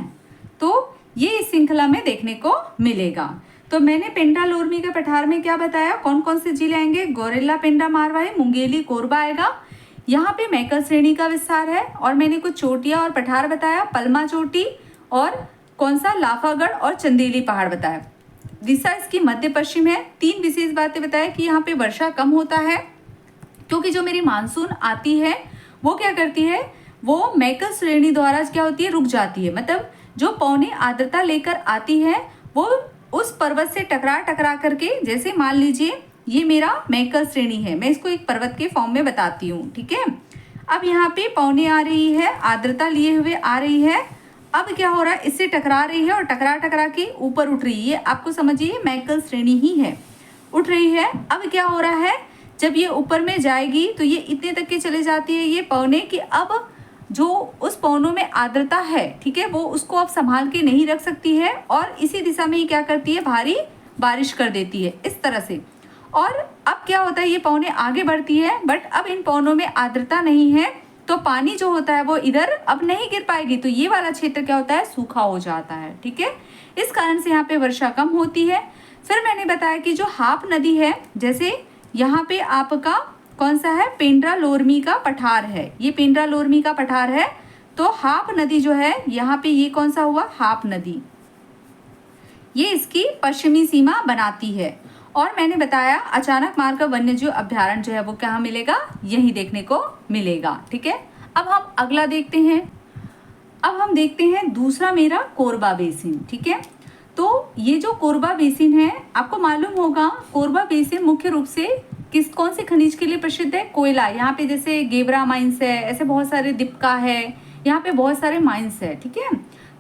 तो ये इस श्रृंखला में देखने को मिलेगा। तो मैंने पेंड्रा लोरमी के पठार में क्या बताया, कौन कौन से जिले आएंगे, गौरेला पेंड्रा मारवाही, मुंगेली, कोरबा आएगा। यहाँ पे मैकल श्रेणी का विस्तार है, और मैंने कुछ चोटियाँ और पठार बताया, पलमा चोटी और कौन सा, लाफागढ़ और चंदेली पहाड़ बताया। दिशा इसकी मध्य पश्चिम है। 3 विशेष बातें बताया कि यहाँ पे वर्षा कम होता है, क्योंकि जो मेरी मानसून आती है वो क्या करती है, वो मैकल श्रेणी द्वारा क्या होती है, रुक जाती है। मतलब जो पौने आर्द्रता लेकर आती है वो उस पर्वत से टकरा करके, जैसे मान लीजिए ये मेरा मैकल श्रेणी है, मैं इसको एक पर्वत के फॉर्म में बताती हूँ, ठीक है। अब यहाँ पे पौने आ रही है, आर्द्रता लिए हुए आ रही है, अब क्या हो रहा है, इससे टकरा रही है और टकरा के ऊपर उठ रही है। आपको समझिए मैकल श्रेणी ही है, उठ रही है। अब क्या हो रहा है, जब ये ऊपर में जाएगी तो ये इतने तक के चले जाती है ये पौने की, अब जो उस पौनों में आर्द्रता है, ठीक है, वो उसको अब संभाल के नहीं रख सकती है, और इसी दिशा में ही क्या करती है, भारी बारिश कर देती है इस तरह से। और अब क्या होता है, ये पौने आगे बढ़ती है, बट अब इन पौनों में आर्द्रता नहीं है, तो पानी जो होता है वो इधर अब नहीं गिर पाएगी, तो ये वाला क्षेत्र क्या होता है, सूखा हो जाता है। ठीक है, इस कारण से यहाँ पे वर्षा कम होती है। फिर मैंने बताया कि जो हाप नदी है, जैसे यहाँ पे आपका कौन सा है, पेंड्रा लोरमी का पठार है, ये पेंड्रा लोरमी का पठार है। तो हाप नदी जो है यहाँ पे, ये कौन सा हुआ, हाप नदी, ये इसकी पश्चिमी सीमा बनाती है। और मैंने बताया अचानक मार का वन्यजीव अभ्यारण्य जो है वो कहाँ मिलेगा, यही देखने को मिलेगा। ठीक है, अब हम अगला देखते हैं। अब हम देखते हैं दूसरा मेरा कोरबा बेसिन। ठीक है, तो ये जो कोरबा बेसिन है, आपको मालूम होगा कोरबा बेसिन मुख्य रूप से कौन से खनिज के लिए प्रसिद्ध है, कोयला। यहाँ पे जैसे गेवरा माइंस है, ऐसे बहुत सारे दिपका है, यहाँ पे बहुत सारे माइंस है। ठीक है,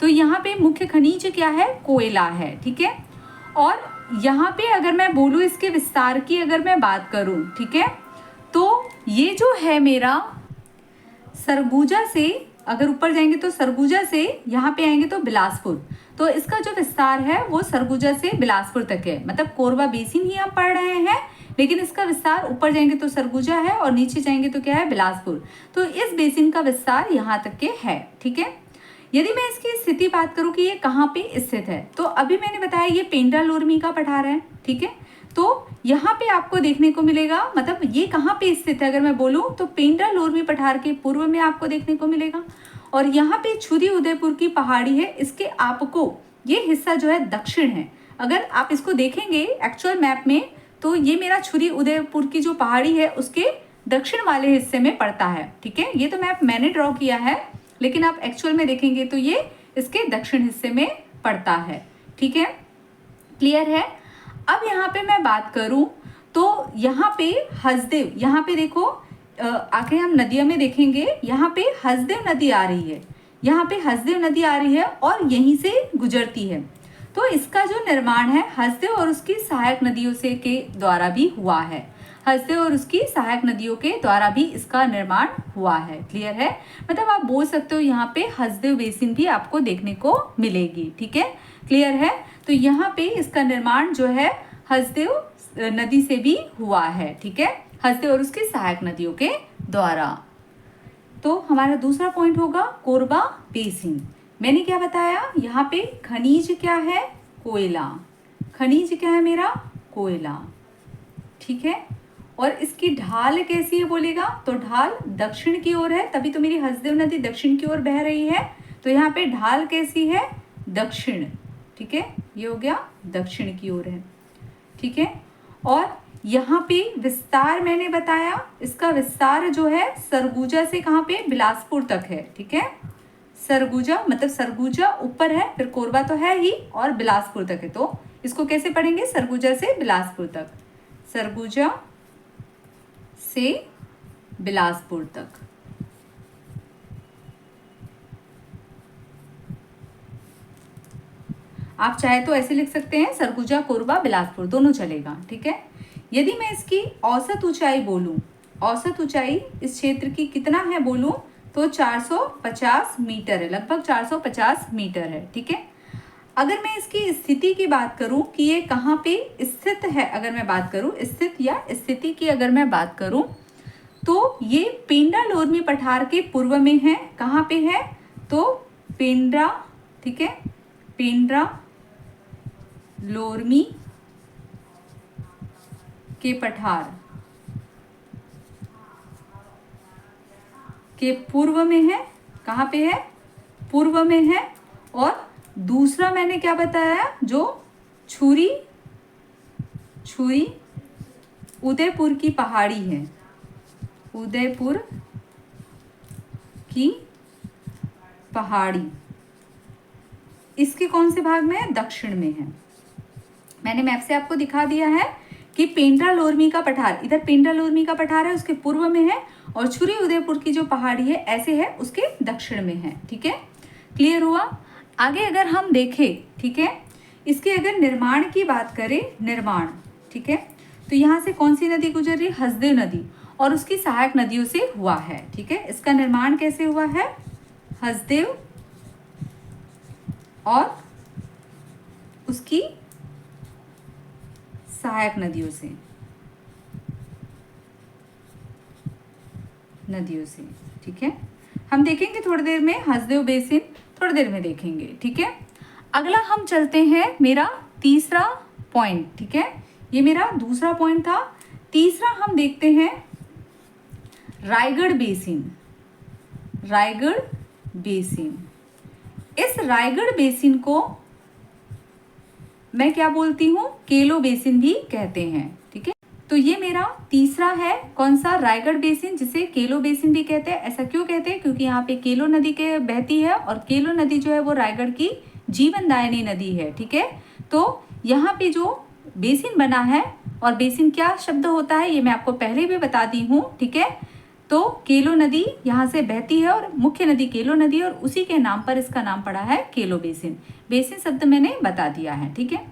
तो यहाँ पे मुख्य खनिज क्या है, कोयला है। ठीक है, और यहाँ पे अगर मैं बोलूँ इसके विस्तार की अगर मैं बात करूँ, ठीक है, तो ये जो है मेरा सरगुजा से अगर ऊपर जाएंगे तो सरगुजा से यहाँ पे आएंगे तो बिलासपुर, तो इसका जो विस्तार है वो सरगुजा से बिलासपुर तक है। मतलब कोरबा बेसिन ही हम पढ़ रहे हैं, लेकिन इसका विस्तार ऊपर जाएंगे तो सरगुजा है और नीचे जाएंगे तो क्या है, बिलासपुर। तो इस बेसिन का विस्तार यहाँ तक के है। ठीक है, यदि मैं इसकी स्थिति बात करूँ कि ये कहाँ पे स्थित है, तो अभी मैंने बताया ये पेंड्रा लोरमी का पठार है। ठीक है, तो यहाँ पे आपको देखने को मिलेगा, मतलब ये कहाँ पे स्थित है अगर मैं बोलूँ तो पेंड्रा लोरमी पठार के पूर्व में आपको देखने को मिलेगा। और यहाँ पे छुरी उदयपुर की पहाड़ी है, इसके आपको ये हिस्सा जो है दक्षिण है। अगर आप इसको देखेंगे एक्चुअल मैप में, तो ये मेरा छुरी उदयपुर की जो पहाड़ी है उसके दक्षिण वाले हिस्से में पड़ता है। ठीक है, ये तो मैप मैंने ड्रॉ किया है, लेकिन आप एक्चुअल में देखेंगे तो ये इसके दक्षिण हिस्से में पड़ता है। ठीक है, क्लियर है। अब यहाँ पे मैं बात करूँ तो यहाँ पे हसदेव, यहाँ पे देखो आगे हम नदियों में देखेंगे, यहाँ पे हसदेव नदी आ रही है, यहाँ पे हसदेव नदी आ रही है और यहीं से गुजरती है। तो इसका जो निर्माण है हसदेव और उसकी सहायक नदियों से के द्वारा भी हुआ है, हसदेव और उसकी सहायक नदियों के द्वारा भी इसका निर्माण हुआ है। क्लियर है, मतलब आप बोल सकते हो यहाँ पे हसदेव बेसिन भी आपको देखने को मिलेगी। ठीक है, क्लियर है। तो यहाँ पे इसका निर्माण जो है हसदेव नदी से भी हुआ है। ठीक है, हसदेव और उसकी सहायक नदियों के द्वारा। तो हमारा दूसरा पॉइंट होगा कोरबा बेसिन। मैंने क्या बताया, यहाँ पे खनिज क्या है, कोयला। खनिज क्या है मेरा, कोयला। ठीक है, और इसकी ढाल कैसी है बोलेगा, तो ढाल दक्षिण की ओर है, तभी तो मेरी हसदेव नदी दक्षिण की ओर बह रही है। तो यहाँ पे ढाल कैसी है, दक्षिण। ठीक है, ये हो गया दक्षिण की ओर है। ठीक है, और यहाँ पे विस्तार मैंने बताया, इसका विस्तार जो है सरगुजा से कहाँ पे, बिलासपुर तक है। ठीक है, सरगुजा मतलब सरगुजा ऊपर है, फिर कोरबा तो है ही और बिलासपुर तक है। तो इसको कैसे पढ़ेंगे, सरगुजा से बिलासपुर तक, सरगुजा से बिलासपुर तक। आप चाहे तो ऐसे लिख सकते हैं, सरगुजा कोरबा बिलासपुर दोनों चलेगा। ठीक है, यदि मैं इसकी औसत ऊंचाई बोलूं, औसत ऊंचाई इस क्षेत्र की कितना है बोलूं तो 450 मीटर है, लगभग 450 मीटर है। ठीक है, अगर मैं इसकी स्थिति की बात करूं कि ये कहाँ पे स्थित है, अगर मैं बात करूं स्थित या स्थिति की अगर मैं बात करूं, तो ये पेंड्रा लोरमी पठार के पूर्व में है। कहाँ पे है, तो पेंड्रा, ठीक है, पेंड्रा लोरमी के पठार के पूर्व में है। कहाँ पे है, पूर्व में है। और दूसरा मैंने क्या बताया, जो छुरी उदयपुर की पहाड़ी है, उदयपुर की पहाड़ी इसके कौन से भाग में है, दक्षिण में है। मैंने मैप से आपको दिखा दिया है कि पेंड्रा लोरमी का पठार, इधर पेंड्रा लोरमी का पठार है उसके पूर्व में है, और छुरी उदयपुर की जो पहाड़ी है ऐसे है उसके दक्षिण में है। ठीक है, क्लियर हुआ। आगे अगर हम देखें, ठीक है, इसके अगर निर्माण की बात करें, निर्माण, ठीक है, तो यहाँ से कौन सी नदी गुजर रही है, हसदेव नदी और उसकी सहायक नदियों से हुआ है। ठीक है, इसका निर्माण कैसे हुआ है, हसदेव और उसकी सहायक नदियों से नदियों से। ठीक है, हम देखेंगे थोड़ी देर में हसदेव बेसिन, थोड़ी देर में देखेंगे। ठीक है, अगला हम चलते हैं मेरा तीसरा पॉइंट। ठीक है, ये मेरा दूसरा पॉइंट था। तीसरा हम देखते हैं रायगढ़ बेसिन। रायगढ़ बेसिन, इस रायगढ़ बेसिन को मैं क्या बोलती हूँ, केलो बेसिन भी कहते हैं। ठीक है, तो ये मेरा तीसरा है, कौन सा, रायगढ़ बेसिन, जिसे केलो बेसिन भी कहते हैं। ऐसा क्यों कहते हैं, क्योंकि यहाँ पे केलो नदी के बहती है और केलो नदी जो है वो रायगढ़ की जीवनदायिनी नदी है। ठीक है, तो यहाँ पे जो बेसिन बना है, और बेसिन क्या शब्द होता है ये मैं आपको पहले भी बता दी हूँ। ठीक है, तो केलो नदी यहाँ से बहती है और मुख्य नदी केलो नदी है और उसी के नाम पर इसका नाम पड़ा है केलो बेसिन। बेसिन शब्द मैंने बता दिया है। ठीक है,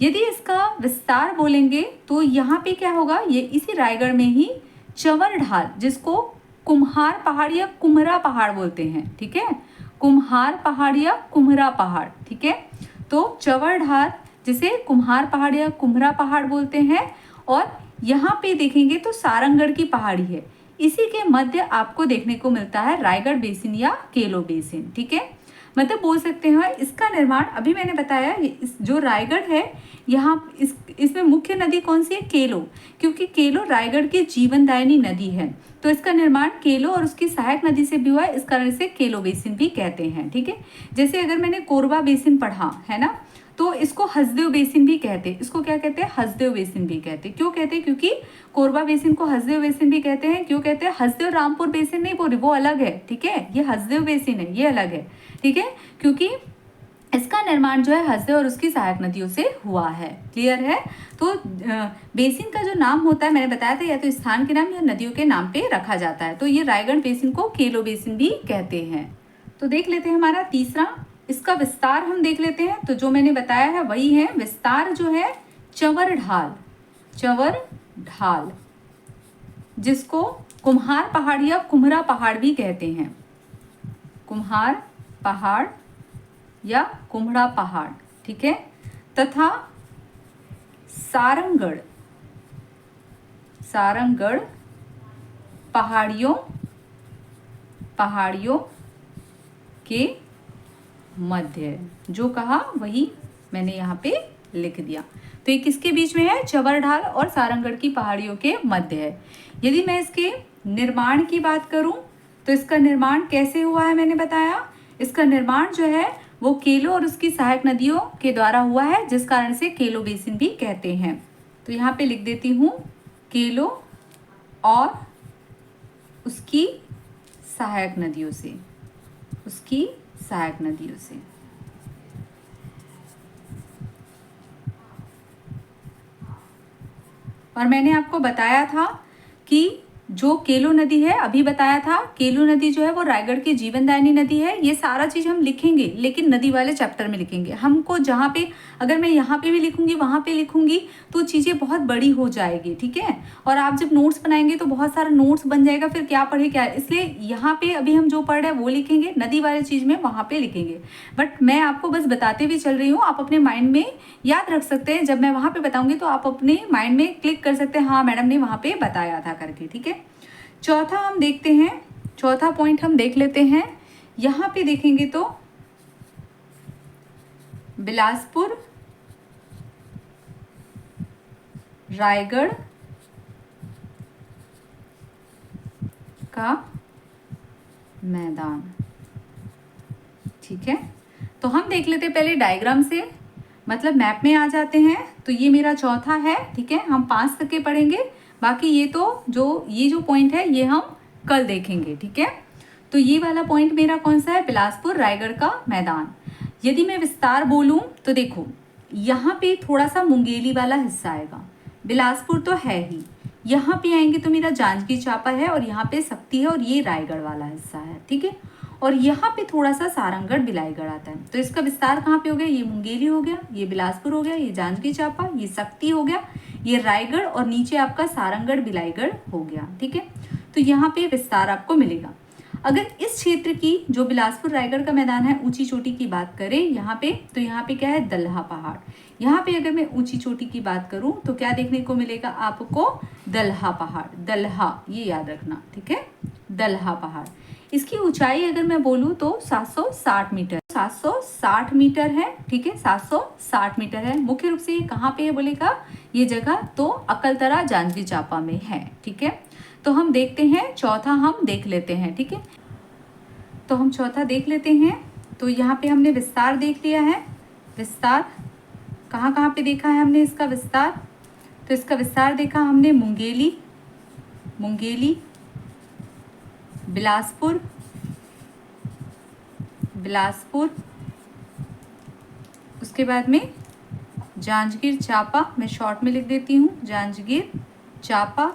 यदि इसका विस्तार बोलेंगे तो यहाँ पे क्या होगा, ये इसी रायगढ़ में ही चंवर ढाल, जिसको कुम्हार पहाड़ या कुम्हरा पहाड़ बोलते हैं। ठीक है, कुम्हार पहाड़ या कुम्हरा पहाड़। ठीक है, तो चंवर ढाल जिसे कुम्हार पहाड़ या कुम्हरा पहाड़ बोलते हैं, और यहाँ पे देखेंगे तो सारंगढ़ की पहाड़ी है, इसी के मध्य आपको देखने को मिलता है रायगढ़ बेसिन या केलो बेसिन। ठीक है, मतलब बोल सकते हैं इसका निर्माण, अभी मैंने बताया जो रायगढ़ है यहाँ इसमें मुख्य नदी कौन सी है, केलो, क्योंकि केलो रायगढ़ की जीवनदायिनी नदी है, तो इसका निर्माण केलो और उसकी सहायक नदी से भी हुआ है, इस कारण से केलो बेसिन भी कहते हैं। ठीक है, जैसे अगर मैंने कोरबा बेसिन पढ़ा है ना, तो इसको हसदेव बेसिन भी कहते हैं। इसको क्या कहते हैं, हसदेव बेसिन भी कहते हैं। क्यों कहते हैं, क्योंकि कोरबा बेसिन को हसदेव बेसिन भी कहते हैं। क्यों कहते हैं, हसदेव रामपुर बेसिन नहीं बोल रही, वो अलग है। ठीक है, ये हसदेव बेसिन है, ये अलग है। ठीक है, क्योंकि इसका निर्माण जो है हसदेव और उसकी सहायक नदियों से हुआ है। क्लियर है, तो बेसिन का जो नाम होता है मैंने बताया था, या तो स्थान के नाम या नदियों के नाम पे रखा जाता है, तो ये रायगढ़ बेसिन को केलो बेसिन भी कहते हैं। तो देख लेते हैं हमारा तीसरा, इसका विस्तार हम देख लेते हैं। तो जो मैंने बताया है वही है, विस्तार जो है चंवर ढाल, चंवर ढाल, जिसको कुम्हार पहाड़ या कुम्हरा पहाड़ भी कहते हैं। कुम्हार पहाड़ या कुम्हरा पहाड़। ठीक है, तथा सारंगढ़, सारंगढ़ पहाड़ियों के मध्य, जो कहा वही मैंने यहाँ पे लिख दिया। तो ये किसके बीच में है, चंवर ढाल और सारंगढ़ की पहाड़ियों के मध्य है। यदि मैं इसके निर्माण की बात करूं तो इसका निर्माण कैसे हुआ है, मैंने बताया इसका निर्माण जो है वो केलो और उसकी सहायक नदियों के द्वारा हुआ है, जिस कारण से केलो बेसिन भी कहते हैं। तो यहाँ पे लिख देती हूँ, केलो और उसकी सहायक नदियों से, उसकी सहायक नदियों से। और मैंने आपको बताया था कि जो केलो नदी है, अभी बताया था केलो नदी जो है वो रायगढ़ की जीवनदायिनी नदी है। ये सारा चीज़ हम लिखेंगे, लेकिन नदी वाले चैप्टर में लिखेंगे। हमको जहाँ पे, अगर मैं यहाँ पे भी लिखूंगी वहाँ पे लिखूंगी तो चीज़ें बहुत बड़ी हो जाएगी। ठीक है, और आप जब नोट्स बनाएंगे तो बहुत सारा नोट्स बन जाएगा, फिर क्या पढ़े क्या, इसलिए यहाँ पे अभी हम जो पढ़ रहे हैं वो लिखेंगे, नदी वाले चीज़ में वहाँ पे लिखेंगे। बट मैं आपको बस बताते भी चल रही हूँ, आप अपने माइंड में याद रख सकते हैं। जब मैं वहाँ पे बताऊंगी तो आप अपने माइंड में क्लिक कर सकते हैं, हाँ मैडम ने वहाँ पे बताया था करके। ठीक है, चौथा हम देखते हैं, चौथा पॉइंट हम देख लेते हैं। यहाँ पे देखेंगे तो बिलासपुर रायगढ़ का मैदान। ठीक है, तो हम देख लेते हैं पहले डायग्राम से, मतलब मैप में आ जाते हैं। तो ये मेरा चौथा है। ठीक है, हम 5 तक के पढ़ेंगे, बाकी ये तो ये जो पॉइंट है ये हम कल देखेंगे। ठीक है, तो ये वाला पॉइंट मेरा कौन सा है, बिलासपुर रायगढ़ का मैदान। यदि मैं विस्तार बोलूं तो देखो यहाँ पे थोड़ा सा मुंगेली वाला हिस्सा आएगा, बिलासपुर तो है ही, यहाँ पे आएंगे तो मेरा जांजगीर चांपा है और यहाँ पे शक्ति है और ये रायगढ़ वाला हिस्सा है। ठीक है, और यहाँ पे थोड़ा सा सारंगढ़ बिलाईगढ़ आता है। तो इसका विस्तार कहाँ पे हो गया, ये मुंगेली हो गया, ये बिलासपुर हो गया, ये जांजगीर चांपा, ये शक्ति हो गया, ये रायगढ़ और नीचे आपका सारंगढ़ बिलाईगढ़ हो गया। ठीक है, तो यहाँ पे विस्तार आपको मिलेगा। अगर इस क्षेत्र की जो बिलासपुर रायगढ़ का मैदान है ऊंची चोटी की बात करें यहाँ पे, तो यहाँ पे क्या है, दल्हा पहाड़। यहाँ पे अगर मैं ऊंची चोटी की बात करूं तो क्या देखने को मिलेगा आपको, दल्हा पहाड़, दल्हा, ये याद रखना। ठीक है, दलहा पहाड़। इसकी ऊंचाई अगर मैं बोलूँ तो 760 मीटर, 760 मीटर है। ठीक है, 760 मीटर है। मुख्य रूप से ये कहाँ पे है बोलेगा, ये जगह तो अकलतरा जांजगीर चांपा में है। ठीक है, तो हम देखते हैं चौथा, हम देख लेते हैं। ठीक है, तो हम चौथा देख लेते हैं। तो यहाँ पे हमने विस्तार देख लिया है। विस्तार कहाँ कहाँ पे देखा है हमने इसका विस्तार, तो इसका विस्तार देखा हमने मुंगेली, मुंगेली, बिलासपुर, बिलासपुर, उसके बाद में जांजगीर चांपा, मैं शॉर्ट में लिख देती हूँ, जांजगीर चांपा।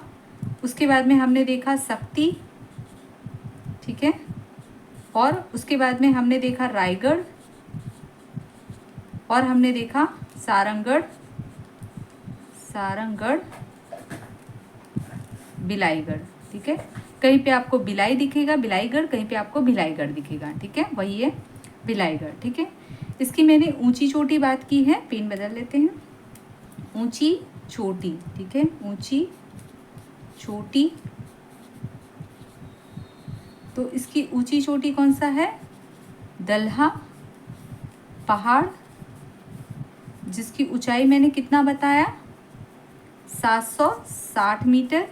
उसके बाद में हमने देखा शक्ति, ठीक है, और उसके बाद में हमने देखा रायगढ़, और हमने देखा सारंगढ़, सारंगढ़, बिलाईगढ़। ठीक है, कहीं पे आपको बिलाई दिखेगा बिलाईगढ़, कहीं पे आपको भिलाईगढ़ दिखेगा। ठीक है, वही है बिलाईगढ़। ठीक है, इसकी मैंने ऊंची चोटी बात की है, पेन बदल लेते हैं, ऊंची चोटी। ठीक है, ऊंची चोटी, तो इसकी ऊंची चोटी कौन सा है, दलहा पहाड़, जिसकी ऊंचाई मैंने कितना बताया, 760 मीटर।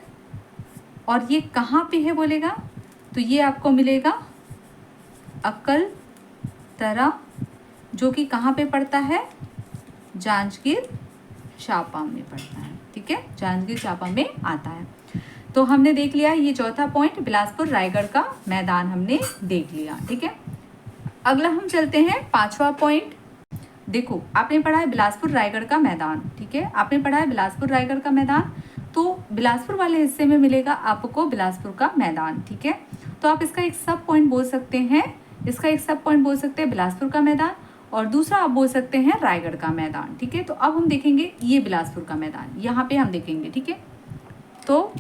और ये कहाँ पे है बोलेगा, तो ये आपको मिलेगा अकलतरा, जो कि कहाँ पे पड़ता है, जांजगीर चांपा में पड़ता है। ठीक है, जांजगीर चांपा में आता है। तो हमने देख लिया ये चौथा पॉइंट, बिलासपुर रायगढ़ का मैदान हमने देख लिया। ठीक है, अगला हम चलते हैं पांचवा पॉइंट। देखो, आपने पढ़ा है बिलासपुर रायगढ़ का मैदान। ठीक है, आपने पढ़ा है बिलासपुर रायगढ़ का मैदान, तो बिलासपुर वाले हिस्से में मिलेगा आपको बिलासपुर का मैदान। ठीक है, तो आप इसका एक सब पॉइंट बोल सकते हैं, इसका एक सब पॉइंट बोल सकते हैं बिलासपुर का मैदान, और दूसरा आप बोल सकते हैं रायगढ़ का मैदान। ठीक है, तो अब हम देखेंगे ये बिलासपुर का मैदान, यहाँ पे हम देखेंगे। ठीक है, तो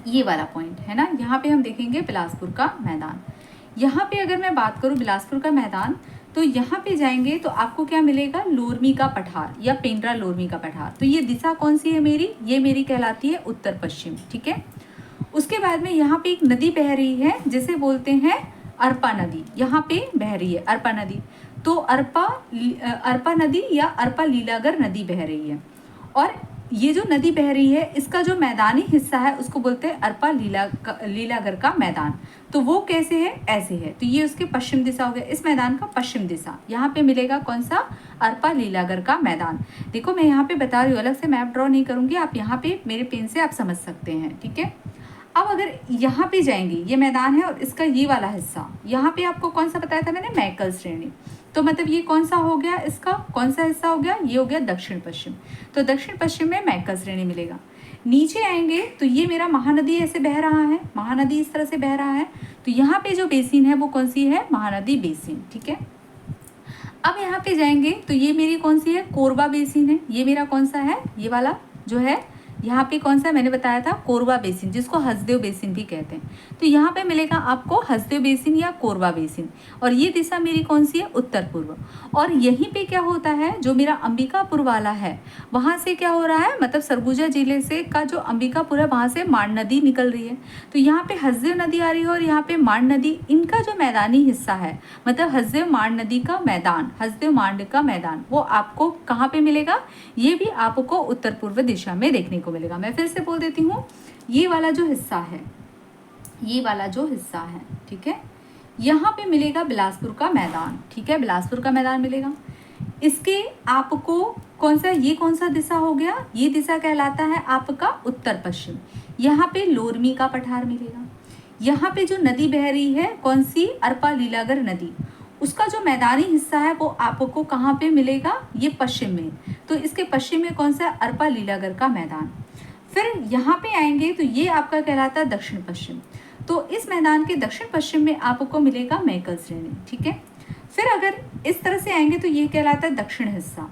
ये वाला पॉइंट है ना, यहाँ पे हम देखेंगे बिलासपुर का मैदान। यहाँ पे अगर मैं बात करूँ बिलासपुर का मैदान, तो यहाँ पे जाएंगे तो आपको क्या मिलेगा, लोरमी का पठार या पेंड्रा लोरमी का पठार। तो ये दिशा कौन सी है मेरी, ये मेरी कहलाती है उत्तर पश्चिम। ठीक है, उसके बाद में यहाँ पे एक नदी बह रही है जिसे बोलते हैं अरपा नदी, यहाँ पे बह रही है अरपा नदी। तो अरपा नदी या अरपा लीलागर नदी बह रही है, और ये जो नदी बह रही है इसका जो मैदानी हिस्सा है उसको बोलते हैं अरपा लीलागर का मैदान। तो वो कैसे है, ऐसे है। तो ये उसके पश्चिम दिशा हो गया, इस मैदान का पश्चिम दिशा। यहाँ पे मिलेगा कौन सा, अरपा लीलागर का मैदान। देखो मैं यहाँ पे बता रही हूँ, अलग से मैप ड्रॉ नहीं करूँगी, आप यहाँ पे मेरे पेन से आप समझ सकते हैं। ठीक है, अब अगर यहाँ पे जाएंगे, ये मैदान है और इसका ये वाला हिस्सा, यहाँ पे आपको कौन सा बताया था मैंने, मैकल श्रेणी। तो मतलब ये कौन सा हो गया, इसका कौन सा हिस्सा हो गया, ये हो गया दक्षिण पश्चिम। तो दक्षिण पश्चिम में मैकल श्रेणी मिलेगा। नीचे आएंगे तो ये मेरा महानदी ऐसे बह रहा है, महानदी इस तरह से बह रहा है। तो यहाँ पे जो बेसिन है वो कौन सी है, महानदी बेसिन। ठीक है, अब यहाँ पे जाएंगे तो ये मेरी कौन सी है, कोरबा बेसिन है। ये मेरा कौन सा है, ये वाला जो है यहाँ पे कौन सा मैंने बताया था, कोरबा बेसिन, जिसको हसदेव बेसिन भी कहते हैं। तो यहाँ पे मिलेगा आपको हसदेव बेसिन या कोरबा बेसिन, और ये दिशा मेरी कौन सी है, उत्तर पूर्व। और यहीं पे क्या होता है, जो मेरा अंबिकापुर वाला है वहाँ से क्या हो रहा है, मतलब सरगुजा जिले से का जो अंबिकापुर है वहाँ से मांड नदी निकल रही है। तो यहाँ पे हसदेव नदी आ रही है और यहाँ पे मांड नदी, इनका जो मैदानी हिस्सा है, मतलब हसदेव मांड नदी का मैदान, हसदेव मांड का मैदान, वो आपको कहाँ पे मिलेगा, ये भी आपको उत्तर पूर्व दिशा में देखने को मिलेगा। मैं फिर से बोल देती हूँ, ये वाला जो हिस्सा है, ये वाला जो हिस्सा है, ठीक है, यहाँ पे मिलेगा बिलासपुर का मैदान। ठीक है, बिलासपुर का मैदान मिलेगा। इसके आपको कौन सा, ये कौन सा दिशा हो गया, ये दिशा कहलाता है आपका उत्तर पश्चिम। यहाँ पे लोरमी का पठार मिलेगा। यहाँ पे जो नदी बह रही है कौन सी, अरपा लीलागर नदी, उसका जो मैदानी हिस्सा है वो आपको कहाँ पे मिलेगा, ये पश्चिम में। तो इसके पश्चिम में कौन सा, अरपा लीलागर का मैदान। फिर यहाँ पे आएंगे तो ये आपका कहलाता है दक्षिण पश्चिम। तो इस मैदान के दक्षिण पश्चिम में आपको मिलेगा मैकल श्रेणी। ठीक है, फिर अगर इस तरह से आएंगे तो ये कहलाता है दक्षिण हिस्सा।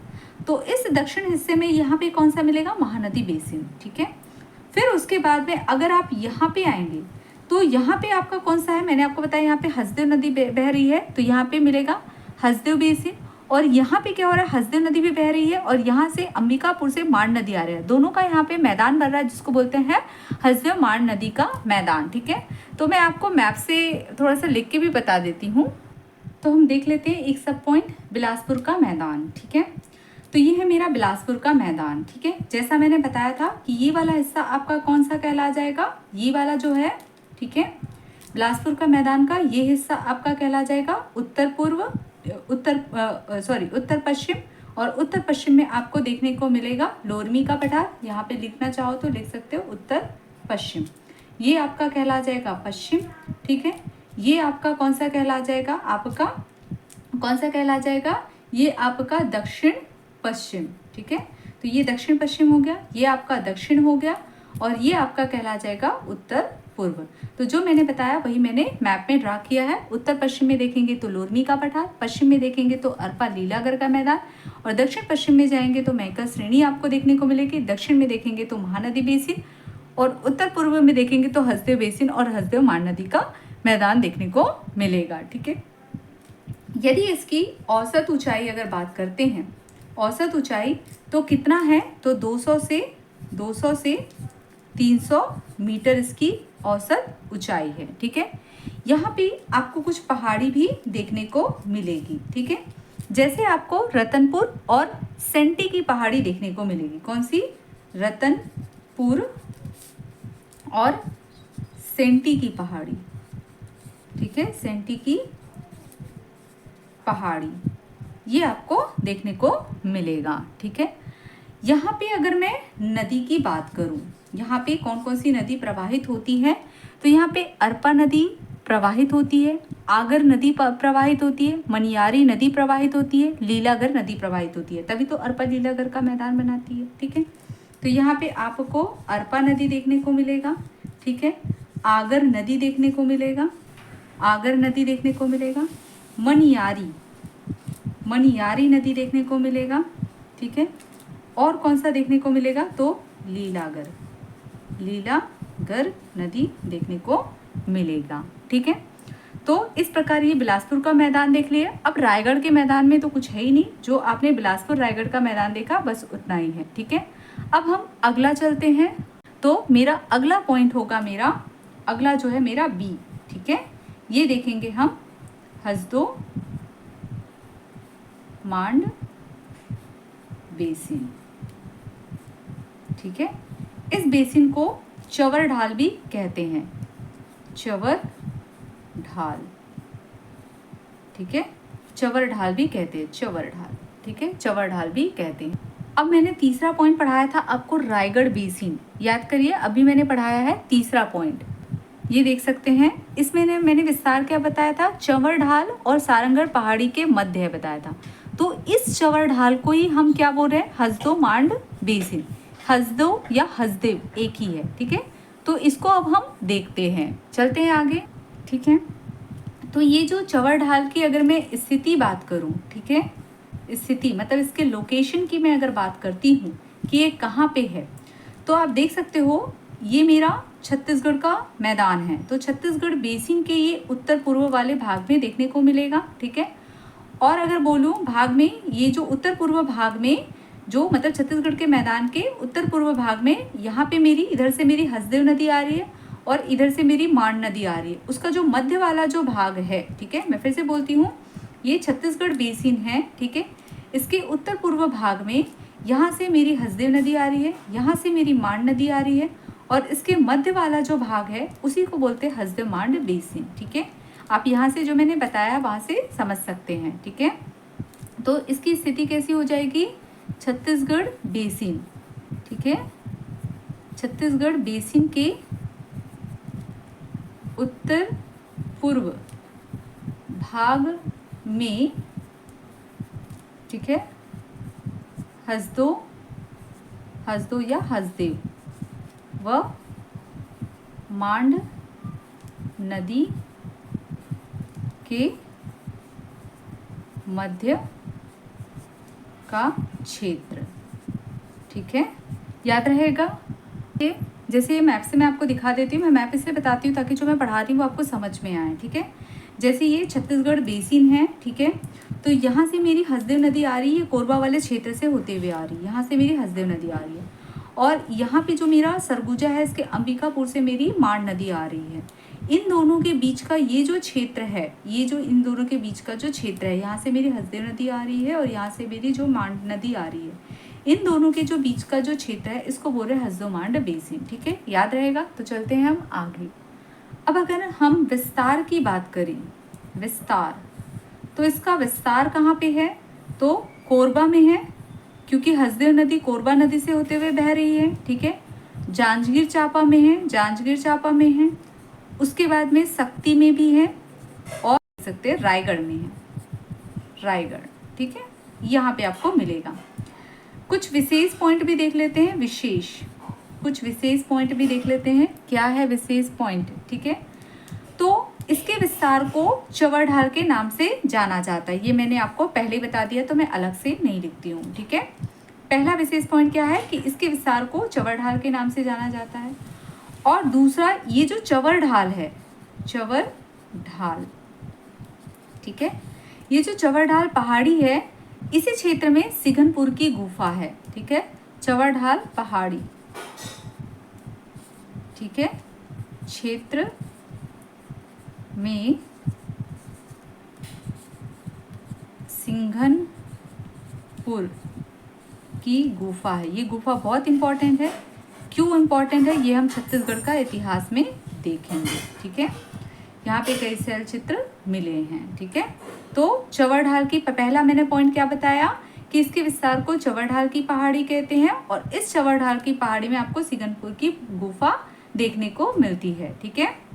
तो इस दक्षिण हिस्से में यहाँ पे कौन सा मिलेगा, महानदी बेसिन। ठीक है, फिर उसके बाद में अगर आप यहाँ पे आएंगे तो यहाँ पे आपका कौन सा है, मैंने आपको बताया यहाँ पे हसदेव नदी बह रही है, तो यहाँ पे मिलेगा हसदेव बेसिन। और यहाँ पे क्या हो रहा है, हसदेव नदी भी बह रही है और यहाँ से अंबिकापुर से मांड नदी आ रही है, दोनों का यहाँ पे मैदान बन रहा है जिसको बोलते हैं हसदेव मांड नदी का मैदान। ठीक है, तो मैं आपको मैप से थोड़ा सा लिख के भी बता देती हूँ। तो हम देख लेते हैं एक सब पॉइंट, बिलासपुर का मैदान। ठीक है, तो ये है मेरा बिलासपुर का मैदान। ठीक है, जैसा मैंने बताया था कि ये वाला हिस्सा आपका कौन सा कहला जाएगा, ये वाला जो है, ठीक है, बिलासपुर का मैदान का ये हिस्सा आपका कहला जाएगा उत्तर पश्चिम। और उत्तर पश्चिम में आपको देखने को मिलेगा लोरमी का पठार, यहाँ पे लिखना चाहो तो लिख सकते हो उत्तर पश्चिम, ये आपका कहला जाएगा पश्चिम। ठीक है, ये आपका कौन सा कहला जाएगा, आपका कौन सा कहला जाएगा, ये आपका दक्षिण पश्चिम। ठीक है, तो ये दक्षिण पश्चिम हो गया, ये आपका दक्षिण हो गया और ये आपका कहला जाएगा उत्तर पूर्व। तो जो मैंने बताया वही मैंने मैप में ड्रा किया है। उत्तर पश्चिम में देखेंगे तो लोरमी का पठार, पश्चिम में देखेंगे तो अरपा लीलागढ़ का मैदान और दक्षिण पश्चिम में जाएंगे तो मैकर श्रेणी आपको देखने को मिलेगी, दक्षिण में देखेंगे तो महानदी बेसिन और उत्तर पूर्व में देखेंगे तो हसदेव बेसिन और हसदेव मांड नदी का मैदान देखने को मिलेगा। ठीक है, यदि इसकी औसत ऊंचाई अगर बात करते हैं, औसत ऊंचाई तो कितना है, तो 200 से 300 मीटर इसकी औसत ऊंचाई है। ठीक है, यहाँ पे आपको कुछ पहाड़ी भी देखने को मिलेगी। ठीक है, जैसे आपको रतनपुर और सेंटी की पहाड़ी देखने को मिलेगी। कौन सी, रतनपुर और सेंटी की पहाड़ी। ठीक है, सेंटी की पहाड़ी ये आपको देखने को मिलेगा। ठीक है, यहाँ पे अगर मैं नदी की बात करूँ, यहाँ पे कौन कौन सी नदी प्रवाहित होती है, तो यहाँ पे अरपा नदी प्रवाहित होती है, आगर नदी प्रवाहित होती है, मनियारी नदी प्रवाहित होती है, लीलागढ़ नदी प्रवाहित होती है, तभी तो अरपा लीलागढ़ का मैदान बनाती है। ठीक है, तो यहाँ पे आपको अरपा नदी देखने को मिलेगा। ठीक है, आगर नदी देखने को मिलेगा, आगर नदी देखने को मिलेगा, मनियारी नदी देखने को मिलेगा। ठीक है, और कौन सा देखने को मिलेगा, तो लीलागढ़ नदी देखने को मिलेगा। ठीक है, तो इस प्रकार ये बिलासपुर का मैदान देख लिया। अब रायगढ़ के मैदान में तो कुछ है ही नहीं, जो आपने बिलासपुर रायगढ़ का मैदान देखा बस उतना ही है। ठीक है, अब हम अगला चलते हैं। तो मेरा अगला पॉइंट होगा, मेरा अगला जो है मेरा बी। ठीक है, ये देखेंगे हम हसदो मांड बेसिन। ठीक है, इस बेसिन को चवर ढाल भी कहते हैं, चवर ढाल। ठीक है, चवर ढाल भी कहते हैं, चवर ढाल। ठीक है, चवर ढाल भी कहते हैं। अब मैंने तीसरा पॉइंट पढ़ाया था आपको रायगढ़ बेसिन, याद करिए, अभी मैंने पढ़ाया है तीसरा पॉइंट, ये देख सकते हैं। इसमें मैंने विस्तार क्या बताया था, चवर ढाल और सारंगढ़ पहाड़ी के मध्य है बताया था। तो इस चवर ढाल को ही हम क्या बोल रहे हैं, हसदो मांड बेसिन। हसदो या हसदेव एक ही है। ठीक है, तो इसको अब हम देखते हैं, चलते हैं आगे। ठीक है, तो ये जो चवर ढाल की अगर मैं स्थिति बात करूं, ठीक है, स्थिति मतलब इसके लोकेशन की मैं अगर बात करती हूँ कि ये कहाँ पे है, तो आप देख सकते हो ये मेरा छत्तीसगढ़ का मैदान है। तो छत्तीसगढ़ बेसिन के ये उत्तर पूर्व वाले भाग में देखने को मिलेगा। ठीक है, और अगर बोलूँ भाग में, ये जो उत्तर पूर्व भाग में जो मतलब छत्तीसगढ़ के मैदान के उत्तर पूर्व भाग में, यहाँ पे मेरी इधर से मेरी हसदेव नदी आ रही है और इधर से मेरी मांड नदी आ रही है, उसका जो मध्य वाला जो भाग है, ठीक है, मैं फिर से बोलती हूँ, ये छत्तीसगढ़ बेसिन है। ठीक है, इसके उत्तर पूर्व भाग में यहाँ से मेरी हसदेव नदी आ रही है, यहाँ से मेरी मांड नदी आ रही है और इसके मध्य वाला जो भाग है उसी को बोलते हैं हसदेव मांड बेसिन। ठीक है, आप यहाँ से जो मैंने बताया वहाँ से समझ सकते हैं। ठीक है, तो इसकी स्थिति कैसी हो जाएगी, छत्तीसगढ़ बेसिन। ठीक है, छत्तीसगढ़ बेसिन के उत्तर पूर्व भाग में, ठीक है, हसदो या हसदेव व मांड नदी के मध्य का क्षेत्र। ठीक है, याद रहेगा। ये जैसे ये मैप से मैं आपको दिखा देती हूँ, मैं मैप इसलिए बताती हूँ ताकि जो मैं पढ़ा रही हूँ वो आपको समझ में आए। ठीक है, जैसे ये छत्तीसगढ़ बेसिन है, ठीक है, तो यहाँ से मेरी हसदेव नदी आ रही है, कोरबा वाले क्षेत्र से होते हुए आ रही है, यहाँ से मेरी हसदेव नदी आ रही है। और यहाँ पे जो मेरा सरगुजा है, इसके अंबिकापुर से मेरी मांड नदी आ रही है। इन दोनों के बीच का ये जो क्षेत्र है, ये जो इन दोनों के बीच का जो क्षेत्र है, यहाँ से मेरी हसदेव नदी आ रही है और यहाँ से मेरी जो मांड नदी आ रही है, इन दोनों के जो बीच का जो क्षेत्र है, इसको बोल रहे हैं हसदेव मांड बेसिन। ठीक है, याद रहेगा। तो चलते हैं हम आगे। अब अगर हम विस्तार की बात करें, विस्तार, तो इसका विस्तार कहाँ पे है? तो कोरबा में है, क्योंकि हसदेव नदी कोरबा नदी से होते हुए बह रही है। ठीक है, जांजगीर चांपा में है, जांजगीर चांपा में है, उसके बाद में शक्ति में भी है, और देख सकते हैं रायगढ़ में है, रायगढ़। ठीक है, यहाँ पे आपको मिलेगा। कुछ विशेष पॉइंट भी देख लेते हैं, कुछ विशेष पॉइंट भी देख लेते हैं। क्या है विशेष पॉइंट? ठीक है, तो इसके विस्तार को चवर ढाल के नाम से जाना जाता है। ये मैंने आपको पहले ही बता दिया, तो मैं अलग से नहीं लिखती हूँ। ठीक है, पहला विशेष पॉइंट क्या है कि इसके विस्तार को चवर ढाल के नाम से जाना जाता है। और दूसरा, ये जो चवर ढाल है, चवर ढाल, ठीक है, ये जो चवर ढाल पहाड़ी है, इसी क्षेत्र में सिघनपुर की गुफा है। ठीक है, चवर ढाल पहाड़ी, ठीक है, क्षेत्र में सिंघनपुर की गुफा है। ये गुफा बहुत इंपॉर्टेंट है। क्यों इंपॉर्टेंट है, ये हम छत्तीसगढ़ का इतिहास में देखेंगे। ठीक है, यहाँ पे कई शैल चित्र मिले हैं। ठीक है, तो चवर ढाल की पहला मैंने पॉइंट क्या बताया कि इसके विस्तार को चवर ढाल की पहाड़ी कहते हैं, और इस चवर ढाल की पहाड़ी में आपको सिघनपुर की गुफा देखने को मिलती है। ठीक है,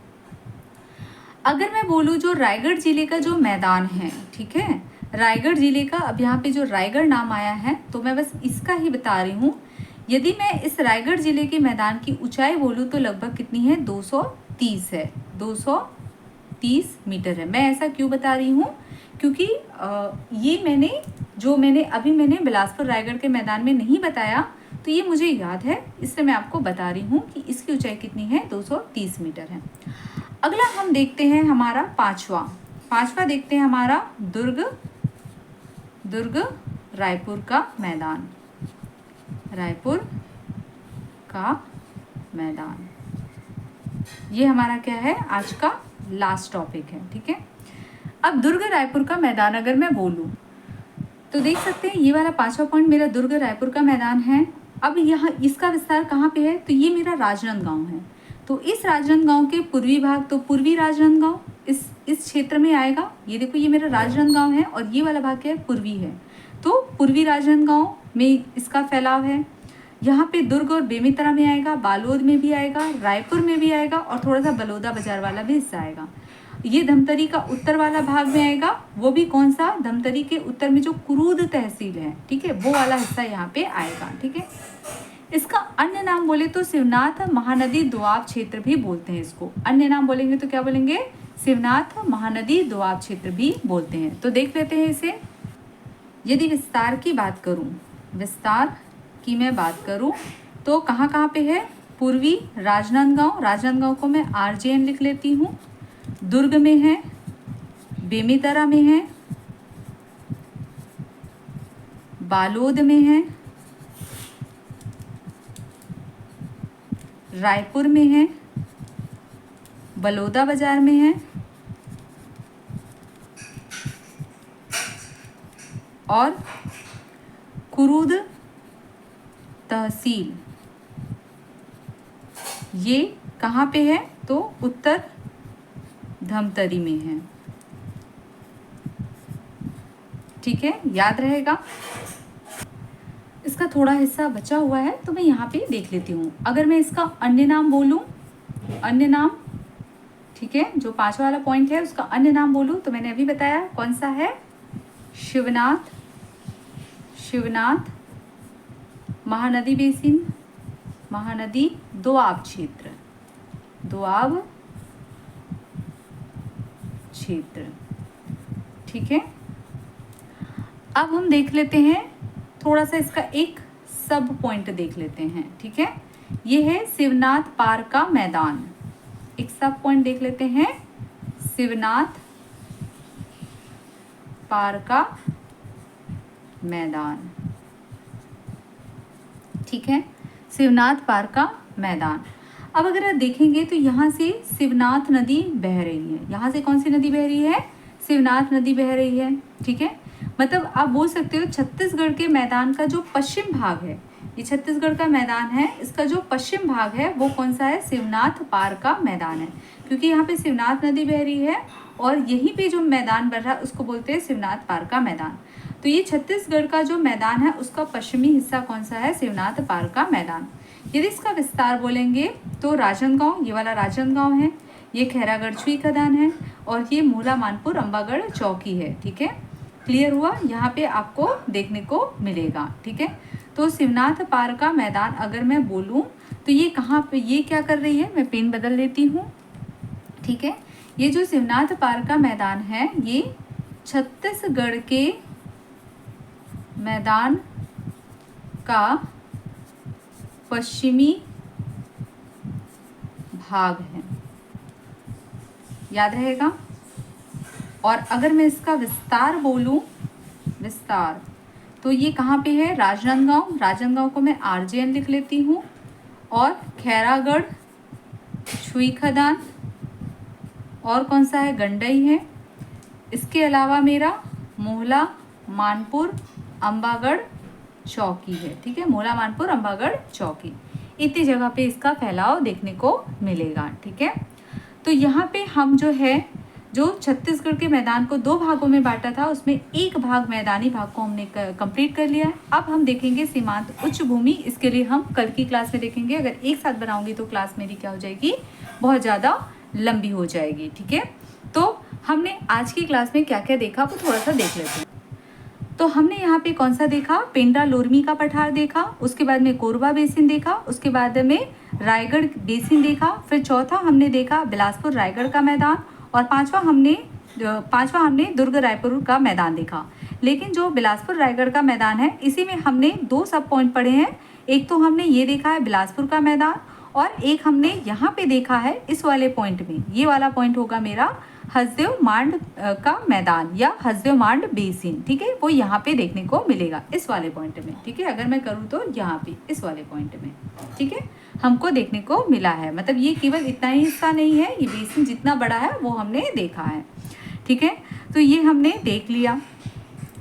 अगर मैं बोलूँ जो रायगढ़ जिले का जो मैदान है, ठीक है, रायगढ़ जिले का, अब यहाँ पे जो रायगढ़ नाम आया है, तो मैं बस इसका ही बता रही हूँ। यदि मैं इस रायगढ़ जिले के मैदान की ऊंचाई बोलूँ तो लगभग कितनी है? 230 है, 230 मीटर है। मैं ऐसा क्यों बता रही हूँ? क्योंकि ये मैंने अभी बिलासपुर रायगढ़ के मैदान में नहीं बताया, तो ये मुझे याद है, इसलिए मैं आपको बता रही हूँ कि इसकी ऊंचाई कितनी है? 230 मीटर है। अगला हम देखते हैं हमारा पांचवा देखते हैं हमारा दुर्ग रायपुर का मैदान, रायपुर का मैदान। ये हमारा क्या है? आज का लास्ट टॉपिक है। ठीक है, अब दुर्ग रायपुर का मैदान अगर मैं बोलूँ तो देख सकते हैं, ये वाला पांचवा पॉइंट मेरा दुर्ग रायपुर का मैदान है। अब यहाँ इसका विस्तार कहाँ पे है? तो ये मेरा राजनांदगांव है। तो इस राजनांदगांव के पूर्वी भाग, तो पूर्वी राजनांदगांव इस क्षेत्र में आएगा। ये देखो, ये मेरा राजनांदगांव है और ये वाला भाग क्या है? पूर्वी है। तो पूर्वी राजनांदगांव में इसका फैलाव है। यहाँ पे दुर्ग और बेमेतरा में आएगा, बालोद में भी आएगा, रायपुर में भी आएगा, और थोड़ा सा बलौदा बाजार वाला भी हिस्सा आएगा। ये धमतरी का उत्तर वाला भाग में आएगा। वो भी कौन सा? धमतरी के उत्तर में जो कुरूद तहसील है, ठीक है, वो वाला हिस्सा यहाँ पे आएगा। ठीक है, इसका अन्य नाम बोले तो शिवनाथ महानदी दोआब क्षेत्र भी बोलते हैं इसको। अन्य नाम बोलेंगे तो क्या बोलेंगे? शिवनाथ महानदी दोआब क्षेत्र भी बोलते हैं। तो देख लेते हैं इसे। यदि विस्तार की बात करूं, विस्तार की मैं बात करूं तो कहाँ कहाँ पे है? पूर्वी राजनांदगांव, राजनांदगांव को मैं RJN लिख लेती हूँ। दुर्ग में है, बेमेतरा में है, बालोद में है, रायपुर में है, बलौदा बाजार में है, और कुरूद तहसील ये कहाँ पे है? तो उत्तर धमतरी में है। ठीक है, याद रहेगा। इसका थोड़ा हिस्सा बचा हुआ है तो मैं यहाँ पे देख लेती हूँ। अगर मैं इसका अन्य नाम बोलूँ, अन्य नाम, ठीक है, जो पांचवा वाला पॉइंट है उसका अन्य नाम बोलूँ तो मैंने अभी बताया कौन सा है? शिवनाथ महानदी बेसिन, महानदी दोआब क्षेत्र, दोआब क्षेत्र। ठीक है, अब हम देख लेते हैं थोड़ा सा इसका एक सब पॉइंट देख लेते हैं। ठीक है, ये है शिवनाथ पार का मैदान। एक सब पॉइंट देख लेते हैं, शिवनाथ पार का मैदान। ठीक है, शिवनाथ पार का मैदान। अब अगर आप देखेंगे तो यहाँ से शिवनाथ नदी बह रही है। यहाँ से कौन सी नदी बह रही है? शिवनाथ नदी बह रही है। ठीक है, मतलब आप बोल सकते हो छत्तीसगढ़ के मैदान का जो पश्चिम भाग है, ये छत्तीसगढ़ का मैदान है, इसका जो पश्चिम भाग है वो कौन सा है? शिवनाथ पार का मैदान है, क्योंकि यहाँ पे शिवनाथ नदी बह रही है और यहीं पे जो मैदान बन रहा है उसको बोलते हैं शिवनाथ पार का मैदान। तो ये छत्तीसगढ़ का जो मैदान है उसका पश्चिमी हिस्सा कौन सा है? शिवनाथ पार का मैदान। यदि इसका विस्तार बोलेंगे तो राजनांदगांव, ये वाला राजनांदगांव है, ये खैरागढ़ छुई खदान है और ये मोहला मानपुर अंबागढ़ चौकी है। ठीक है, क्लियर हुआ? यहाँ पे आपको देखने को मिलेगा। ठीक है, तो शिवनाथ पार का मैदान अगर मैं बोलूँ तो ये कहाँ पे, ये क्या कर रही है? मैं पेन बदल लेती हूँ। ठीक है, ये जो शिवनाथ पार का मैदान है ये छत्तीसगढ़ के मैदान का पश्चिमी भाग है, याद रहेगा। और अगर मैं इसका विस्तार बोलूं, विस्तार, तो ये कहाँ पे है? राजनांदगांव। राजनांदगांव को मैं RJN लिख लेती हूँ और खैरागढ़ छुई खदान और कौन सा है? गंडई है। इसके अलावा मेरा मोहला मानपुर अंबागढ़ चौकी है। ठीक है, मोहला मानपुर अंबागढ़ चौकी, इतनी जगह पे इसका फैलाव देखने को मिलेगा। ठीक है, तो यहाँ पे हम जो है जो छत्तीसगढ़ के मैदान को दो भागों में बांटा था उसमें एक भाग मैदानी भाग को हमने कंप्लीट कर लिया है। अब हम देखेंगे सीमांत उच्च भूमि, इसके लिए हम कल की क्लास में देखेंगे। अगर एक साथ बनाऊंगी तो क्लास मेरी क्या हो जाएगी? बहुत ज़्यादा लंबी हो जाएगी। ठीक है, तो हमने आज की क्लास में क्या क्या देखा वो थोड़ा सा देख लेते हैं। तो हमने यहाँ पे कौन सा देखा? पेंड्रा लोरमी का पठार देखा, उसके बाद में कोरबा बेसिन देखा, उसके बाद में रायगढ़ बेसिन देखा, फिर चौथा हमने देखा बिलासपुर रायगढ़ का मैदान और पांचवा हमने दुर्ग रायपुर का मैदान देखा। लेकिन जो बिलासपुर रायगढ़ का मैदान है इसी में हमने दो सब पॉइंट पढ़े हैं। एक तो हमने ये देखा है बिलासपुर का मैदान और एक हमने यहाँ पे देखा है इस वाले पॉइंट में, ये वाला पॉइंट होगा मेरा हसदेव मांड का मैदान या हसदेव मांड बेसिन। ठीक है, वो यहाँ पे देखने को मिलेगा इस वाले पॉइंट में। ठीक है, अगर मैं करूँ तो यहाँ पे इस वाले पॉइंट में, ठीक है, हमको देखने को मिला है। मतलब ये केवल इतना ही हिस्सा नहीं है, ये बेसिन जितना बड़ा है वो हमने देखा है। ठीक है, तो ये हमने देख लिया।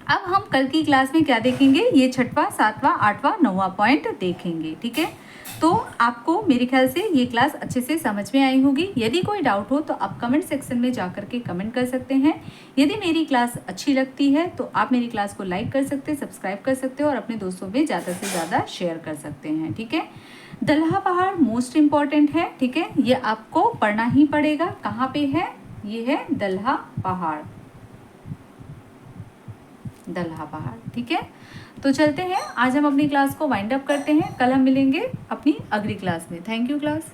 अब हम कल की क्लास में क्या देखेंगे? ये छठवां, सातवां, आठवां, नौवां पॉइंट देखेंगे। ठीक है, तो आपको मेरे ख्याल से ये क्लास अच्छे से समझ में आई होगी। यदि कोई डाउट हो तो आप कमेंट सेक्शन में जा कर के कमेंट कर सकते हैं। यदि मेरी क्लास अच्छी लगती है तो आप मेरी क्लास को लाइक कर सकते हैं, सब्सक्राइब कर सकते हो और अपने दोस्तों में ज़्यादा से ज़्यादा शेयर कर सकते हैं। ठीक है, दल्हा पहाड़ मोस्ट इम्पॉर्टेंट है। ठीक है, ये आपको पढ़ना ही पड़ेगा। कहाँ पे है? ये है दल्हा पहाड़, दल्हा पहाड़। ठीक है, तो चलते हैं, आज हम अपनी क्लास को वाइंड अप करते हैं। कल हम मिलेंगे अपनी अगली क्लास में। Thank you class.